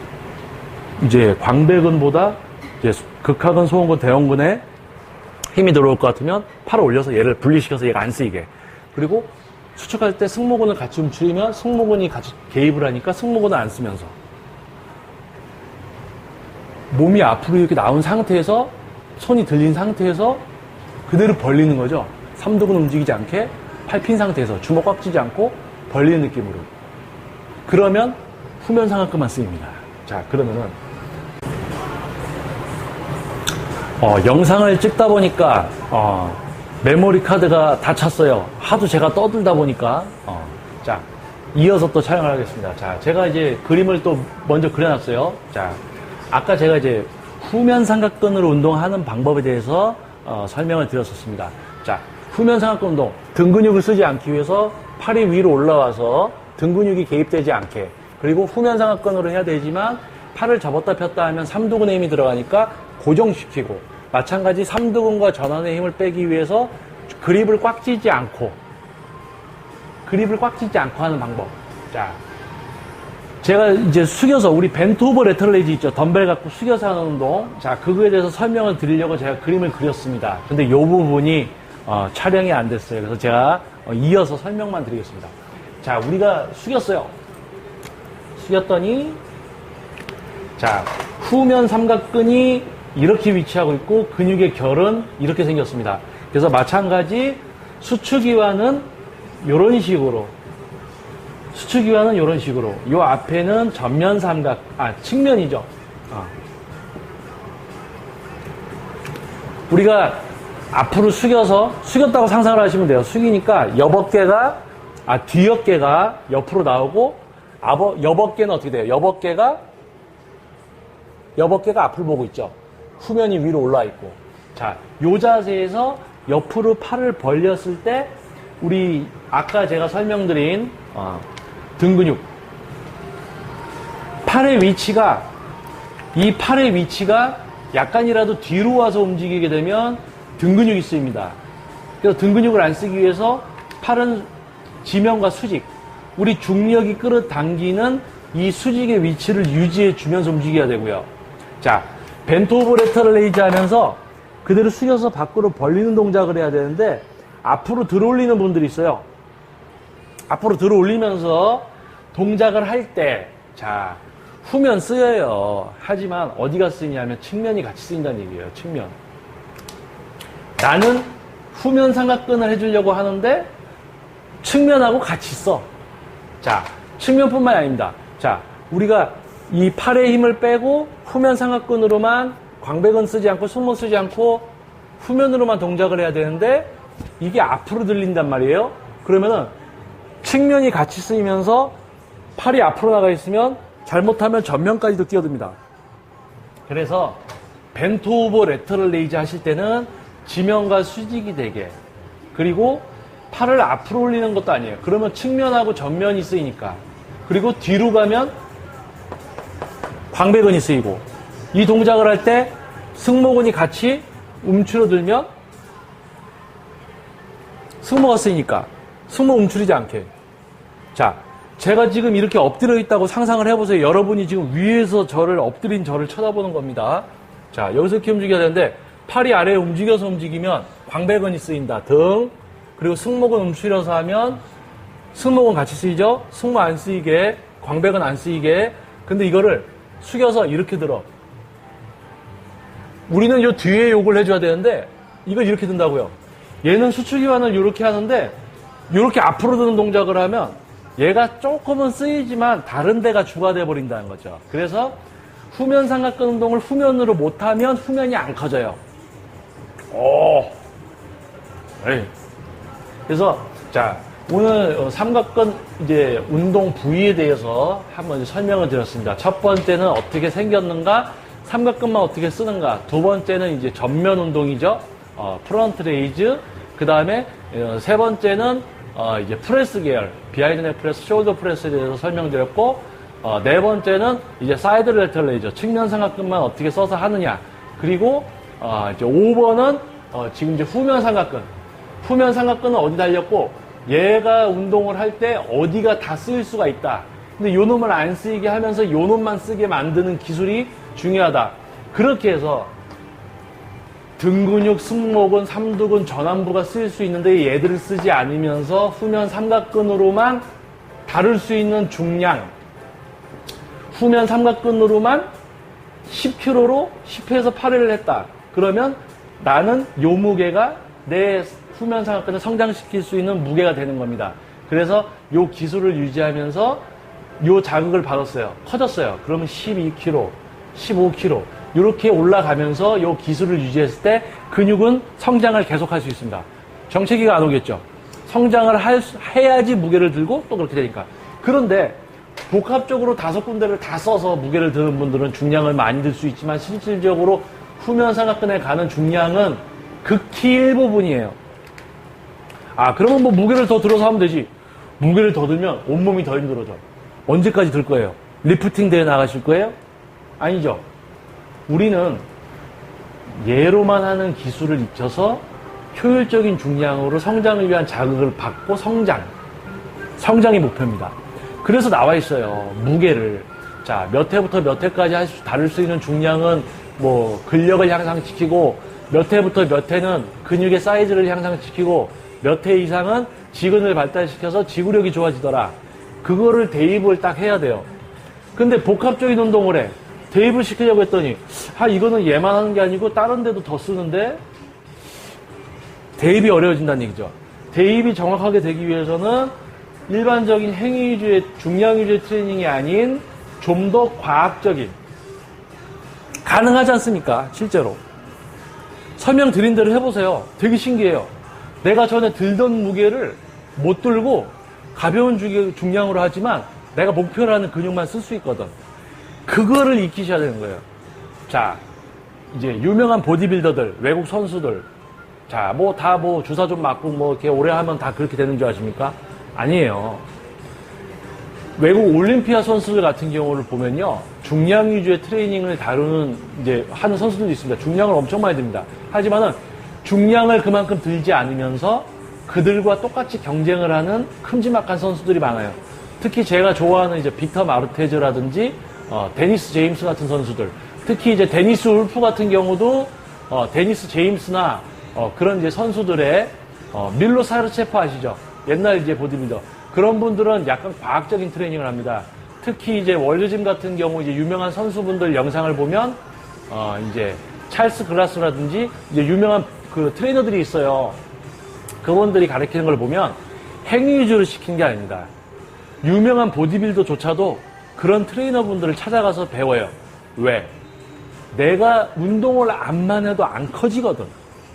이제 광배근보다 이제 극하근, 소홍근, 대형근에 힘이 들어올 것 같으면 팔을 올려서 얘를 분리시켜서 얘가 안 쓰이게. 그리고 수축할 때 승모근을 같이 움츠리면 승모근이 같이 개입을 하니까 승모근을 안 쓰면서. 몸이 앞으로 이렇게 나온 상태에서 손이 들린 상태에서 그대로 벌리는 거죠. 삼두근 움직이지 않게 팔 핀 상태에서 주먹 꽉 쥐지 않고 벌리는 느낌으로. 그러면 후면 삼각근만 쓰입니다. 자, 그러면은 영상을 찍다 보니까 메모리 카드가 다 찼어요. 하도 제가 떠들다 보니까 자, 이어서 또 촬영을 하겠습니다. 자, 제가 이제 그림을 또 먼저 그려놨어요. 자, 아까 제가 이제 후면 삼각근으로 운동하는 방법에 대해서 설명을 드렸었습니다. 자, 후면 삼각근 운동, 등 근육을 쓰지 않기 위해서 팔이 위로 올라와서 등 근육이 개입되지 않게, 그리고 후면 삼각근으로 해야 되지만 팔을 접었다 폈다 하면 삼두근에 힘이 들어가니까 고정시키고, 마찬가지 삼두근과 전완의 힘을 빼기 위해서 그립을 꽉 쥐지 않고 하는 방법. 자, 제가 이제 숙여서, 우리 벤트 오버 레터럴 레이즈 있죠. 덤벨 갖고 숙여서 하는 운동. 자, 그거에 대해서 설명을 드리려고 제가 그림을 그렸습니다. 근데 이 부분이 촬영이 안 됐어요. 그래서 제가 이어서 설명만 드리겠습니다. 자, 우리가 숙였어요. 숙였더니, 자, 후면 삼각근이 이렇게 위치하고 있고 근육의 결은 이렇게 생겼습니다. 그래서 마찬가지 수축이와는 이런 식으로, 요 앞에는 전면 삼각, 측면이죠. 우리가 앞으로 숙였다고 상상을 하시면 돼요. 숙이니까 옆어깨가, 뒤어깨가 옆으로 나오고, 옆어깨는 어떻게 돼요? 옆어깨가 앞을 보고 있죠. 후면이 위로 올라와 있고. 자, 요 자세에서 옆으로 팔을 벌렸을 때, 우리 아까 제가 설명드린 등 근육, 이 팔의 위치가 약간이라도 뒤로 와서 움직이게 되면 등 근육이 쓰입니다. 그래서 등 근육을 안 쓰기 위해서 팔은 지면과 수직, 우리 중력이 끌어당기는 이 수직의 위치를 유지해 주면서 움직여야 되고요. 자, 벤트 오버 레터럴 레이즈 하면서 그대로 숙여서 밖으로 벌리는 동작을 해야 되는데, 앞으로 들어 올리는 분들이 있어요. 앞으로 들어 올리면서 동작을 할 때, 자, 후면 쓰여요. 하지만 어디가 쓰이냐면 측면이 같이 쓰인다는 얘기예요. 측면. 나는 후면 삼각근을 해주려고 하는데 측면하고 같이 써. 자, 측면뿐만이 아닙니다. 자, 우리가 이 팔의 힘을 빼고 후면 삼각근으로만, 광배근 쓰지 않고 승모 쓰지 않고 후면으로만 동작을 해야 되는데 이게 앞으로 들린단 말이에요. 그러면은 측면이 같이 쓰이면서 팔이 앞으로 나가 있으면 잘못하면 전면까지도 뛰어듭니다. 그래서 벤트 오버 레터럴 레이즈 하실 때는 지면과 수직이 되게, 그리고 팔을 앞으로 올리는 것도 아니에요. 그러면 측면하고 전면이 쓰이니까. 그리고 뒤로 가면 광배근이 쓰이고, 이 동작을 할 때 승모근이 같이 움츠러들면 승모가 쓰이니까 승모 움츠리지 않게. 자, 제가 지금 이렇게 엎드려 있다고 상상을 해보세요. 여러분이 지금 위에서 엎드린 저를 쳐다보는 겁니다. 자, 여기서 이렇게 움직여야 되는데 팔이 아래에 움직여서 움직이면 광배근이 쓰인다. 등, 그리고 승모근 움츠려서 하면 승모근 같이 쓰이죠? 승모 안 쓰이게, 광배근 안 쓰이게. 근데 이거를 숙여서 이렇게 들어. 우리는 요 뒤에 요걸 해줘야 되는데 이걸 이렇게 든다고요. 얘는 수축이완을 이렇게 하는데 이렇게 앞으로 드는 동작을 하면 얘가 조금은 쓰이지만 다른 데가 주가 돼 버린다는 거죠. 그래서 후면 삼각근 운동을 후면으로 못하면 후면이 안 커져요. 그래서 자, 오늘 삼각근 이제 운동 부위에 대해서 한번 설명을 드렸습니다. 첫 번째는 어떻게 생겼는가, 삼각근만 어떻게 쓰는가. 두 번째는 이제 전면 운동이죠. 프런트 레이즈. 그 다음에 세 번째는 이제 프레스 계열, 비하인드 넥 프레스, 숄더 프레스에 대해서 설명드렸고, 네 번째는 이제 사이드 레터럴 레이저, 측면 삼각근만 어떻게 써서 하느냐. 그리고 이제 5번은 지금 이제 후면 삼각근. 후면 삼각근은 어디 달렸고, 얘가 운동을 할 때 어디가 다 쓰일 수가 있다. 근데 요 놈을 안 쓰이게 하면서 요 놈만 쓰게 만드는 기술이 중요하다. 그렇게 해서 등 근육, 승모근, 삼두근, 전완부가 쓰일 수 있는데 얘들을 쓰지 않으면서 후면 삼각근으로만 다룰 수 있는 중량, 후면 삼각근으로만 10kg로 10회에서 8회를 했다. 그러면 나는 요 무게가 내 후면 삼각근을 성장시킬 수 있는 무게가 되는 겁니다. 그래서 요 기술을 유지하면서 요 자극을 받았어요. 커졌어요. 그러면 12kg, 15kg 이렇게 올라가면서 요 기술을 유지했을 때 근육은 성장을 계속할 수 있습니다. 정체기가 안 오겠죠. 성장을 해야지 무게를 들고 또 그렇게 되니까. 그런데 복합적으로 5군데를 다 써서 무게를 드는 분들은 중량을 많이 들 수 있지만 실질적으로 후면 삼각근에 가는 중량은 극히 일부분이에요. 그러면 뭐 무게를 더 들어서 하면 되지. 무게를 더 들면 온몸이 더 힘들어져. 언제까지 들 거예요? 리프팅 대회 나가실 거예요? 아니죠. 우리는 예로만 하는 기술을 익혀서 효율적인 중량으로 성장을 위한 자극을 받고 성장이 목표입니다. 그래서 나와 있어요. 무게를. 자, 몇 회부터 몇 회까지 다룰 수 있는 중량은 뭐 근력을 향상시키고, 몇 회부터 몇 회는 근육의 사이즈를 향상시키고, 몇 회 이상은 지근을 발달시켜서 지구력이 좋아지더라. 그거를 대입을 딱 해야 돼요. 근데 복합적인 운동을 해. 대입을 시키려고 했더니 이거는 얘만 하는 게 아니고 다른 데도 더 쓰는데 대입이 어려워진다는 얘기죠. 대입이 정확하게 되기 위해서는 일반적인 행위 위주의 중량 위주의 트레이닝이 아닌 좀 더 과학적인, 가능하지 않습니까? 실제로 설명드린 대로 해보세요. 되게 신기해요. 내가 전에 들던 무게를 못 들고 가벼운 중량으로 하지만 내가 목표로 하는 근육만 쓸 수 있거든. 그거를 익히셔야 되는 거예요. 자, 이제 유명한 보디빌더들, 외국 선수들, 자, 주사 좀 맞고 이렇게 오래 하면 다 그렇게 되는 줄 아십니까? 아니에요. 외국 올림피아 선수들 같은 경우를 보면요, 중량 위주의 트레이닝을 하는 선수들도 있습니다. 중량을 엄청 많이 듭니다. 하지만은 중량을 그만큼 들지 않으면서 그들과 똑같이 경쟁을 하는 큼지막한 선수들이 많아요. 특히 제가 좋아하는 이제 빅터 마르테즈라든지 데니스 제임스 같은 선수들, 특히 이제 데니스 울프 같은 경우도 데니스 제임스나 그런 이제 선수들의 밀로 사르체프 아시죠? 옛날 이제 보디빌더, 그런 분들은 약간 과학적인 트레이닝을 합니다. 특히 이제 월드짐 같은 경우 이제 유명한 선수분들 영상을 보면 이제 찰스 글라스라든지 이제 유명한 그 트레이너들이 있어요. 그분들이 가르치는 걸 보면 행위 위주로 시킨 게 아닙니다. 유명한 보디빌더조차도 그런 트레이너분들을 찾아가서 배워요. 왜? 내가 운동을 안만 해도 안 커지거든.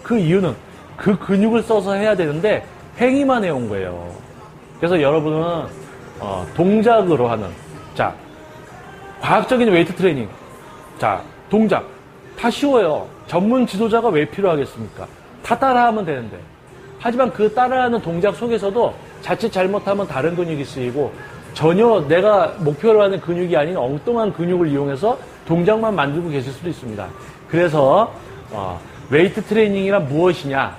그 이유는 그 근육을 써서 해야 되는데 행위만 해온 거예요. 그래서 여러분은 동작으로 하는, 자, 과학적인 웨이트 트레이닝, 자, 동작 다 쉬워요. 전문 지도자가 왜 필요하겠습니까? 다 따라하면 되는데. 하지만 그 따라하는 동작 속에서도 자칫 잘못하면 다른 근육이 쓰이고, 전혀 내가 목표로 하는 근육이 아닌 엉뚱한 근육을 이용해서 동작만 만들고 계실 수도 있습니다. 그래서 웨이트 트레이닝이란 무엇이냐,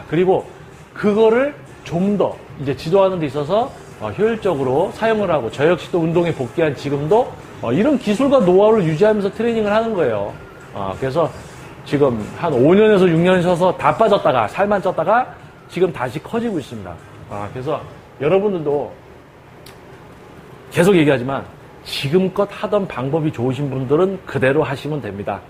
그리고 그거를 좀 더 이제 지도하는 데 있어서 효율적으로 사용을 하고, 저 역시 또 운동에 복귀한 지금도 이런 기술과 노하우를 유지하면서 트레이닝을 하는 거예요. 그래서 지금 한 5년에서 6년 쉬어서 다 빠졌다가 살만 쪘다가 지금 다시 커지고 있습니다. 그래서 여러분들도 계속 얘기하지만 지금껏 하던 방법이 좋으신 분들은 그대로 하시면 됩니다.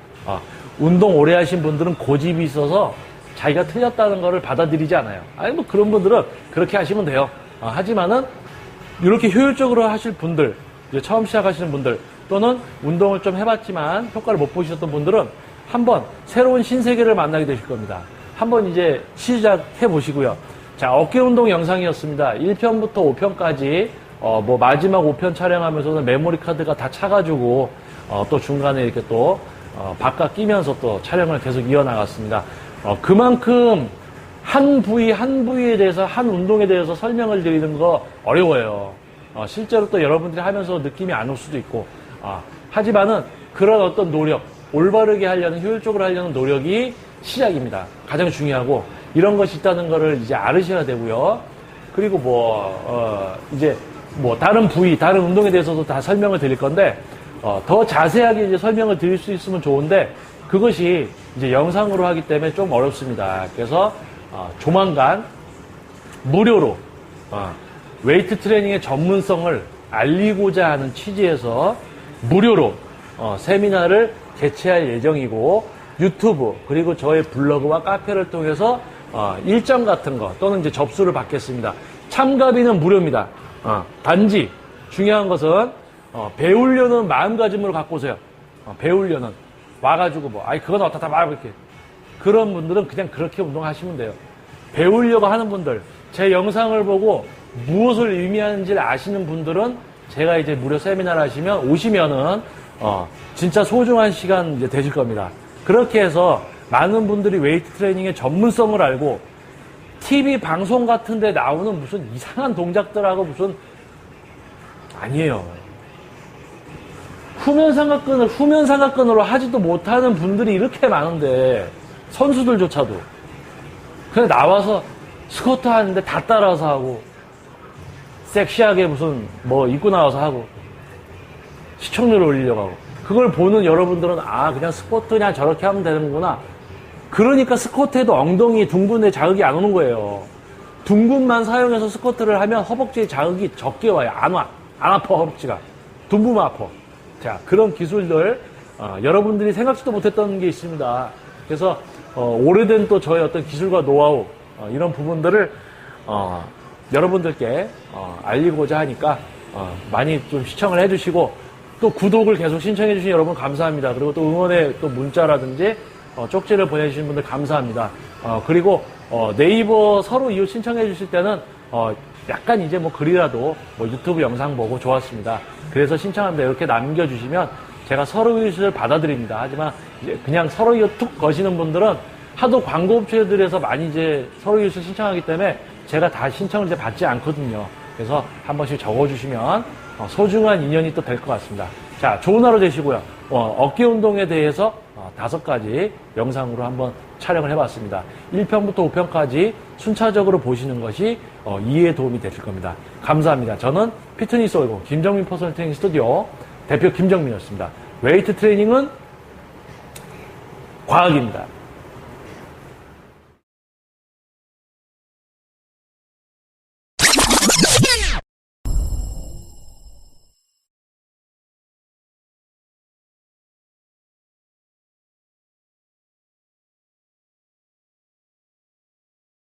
운동 오래 하신 분들은 고집이 있어서 자기가 틀렸다는 것을 받아들이지 않아요. 아니 뭐 그런 분들은 그렇게 하시면 돼요. 하지만은 이렇게 효율적으로 하실 분들, 이제 처음 시작하시는 분들, 또는 운동을 좀 해봤지만 효과를 못 보셨던 분들은 한번 새로운 신세계를 만나게 되실 겁니다. 한번 이제 시작해 보시고요. 자, 어깨 운동 영상이었습니다. 1편부터 5편까지 뭐 마지막 5편 촬영하면서는 메모리 카드가 다 차가지고 또 중간에 이렇게 또 바깥 끼면서 또 촬영을 계속 이어나갔습니다. 그만큼 한 부위에 대해서, 한 운동에 대해서 설명을 드리는 거 어려워요. 실제로 또 여러분들이 하면서 느낌이 안 올 수도 있고, 하지만은 그런 어떤 노력, 올바르게 하려는, 효율적으로 하려는 노력이 시작입니다. 가장 중요하고, 이런 것이 있다는 거를 이제 알으셔야 되고요. 그리고 이제 다른 부위, 다른 운동에 대해서도 다 설명을 드릴 건데, 더 자세하게 이제 설명을 드릴 수 있으면 좋은데, 그것이 이제 영상으로 하기 때문에 좀 어렵습니다. 그래서, 조만간 무료로, 웨이트 트레이닝의 전문성을 알리고자 하는 취지에서 무료로, 세미나를 개최할 예정이고, 유튜브, 그리고 저의 블로그와 카페를 통해서, 일정 같은 거, 또는 이제 접수를 받겠습니다. 참가비는 무료입니다. 단지, 중요한 것은, 배우려는 마음가짐으로 갖고 오세요. 배우려는. 와가지고 그건 어떻다 막 이렇게. 그런 분들은 그냥 그렇게 운동하시면 돼요. 배우려고 하는 분들, 제 영상을 보고 무엇을 의미하는지를 아시는 분들은 제가 이제 무료 세미나를 오시면은, 진짜 소중한 시간 이제 되실 겁니다. 그렇게 해서 많은 분들이 웨이트 트레이닝의 전문성을 알고, TV 방송 같은 데 나오는 무슨 이상한 동작들하고 아니에요. 후면 삼각근으로 하지도 못하는 분들이 이렇게 많은데, 선수들조차도. 그냥 나와서 스쿼트 하는데 다 따라서 하고, 섹시하게 입고 나와서 하고, 시청률을 올리려고 하고. 그걸 보는 여러분들은, 그냥 스쿼트 그냥 저렇게 하면 되는구나. 그러니까 스쿼트에도 엉덩이, 둥근에 자극이 안 오는 거예요. 둥근만 사용해서 스쿼트를 하면 허벅지에 자극이 적게 와요. 안 아파, 허벅지가. 둔부만 아파. 자, 그런 기술들, 여러분들이 생각지도 못했던 게 있습니다. 그래서, 오래된 또 저의 어떤 기술과 노하우, 이런 부분들을, 여러분들께, 알리고자 하니까, 많이 좀 시청을 해주시고, 또 구독을 계속 신청해주신 여러분 감사합니다. 그리고 또 응원의 또 문자라든지, 쪽지를 보내주신 분들 감사합니다. 그리고, 네이버 서로 이웃 신청해주실 때는, 약간 이제 글이라도 유튜브 영상 보고 좋았습니다. 그래서 신청합니다. 이렇게 남겨주시면 제가 서로 이웃을 받아드립니다. 하지만 이제 그냥 서로 이웃 툭 거시는 분들은 하도 광고 업체들에서 많이 이제 서로 이웃을 신청하기 때문에 제가 다 신청을 이제 받지 않거든요. 그래서 한 번씩 적어주시면 소중한 인연이 또 될 것 같습니다. 자, 좋은 하루 되시고요. 어깨 운동에 대해서 5가지 영상으로 한번 촬영을 해봤습니다. 1편부터 5편까지 순차적으로 보시는 것이 이해에 도움이 되실 겁니다. 감사합니다. 저는 피트니스 올고 김정민 퍼스널 트레이닝 스튜디오 대표 김정민이었습니다. 웨이트 트레이닝은 과학입니다.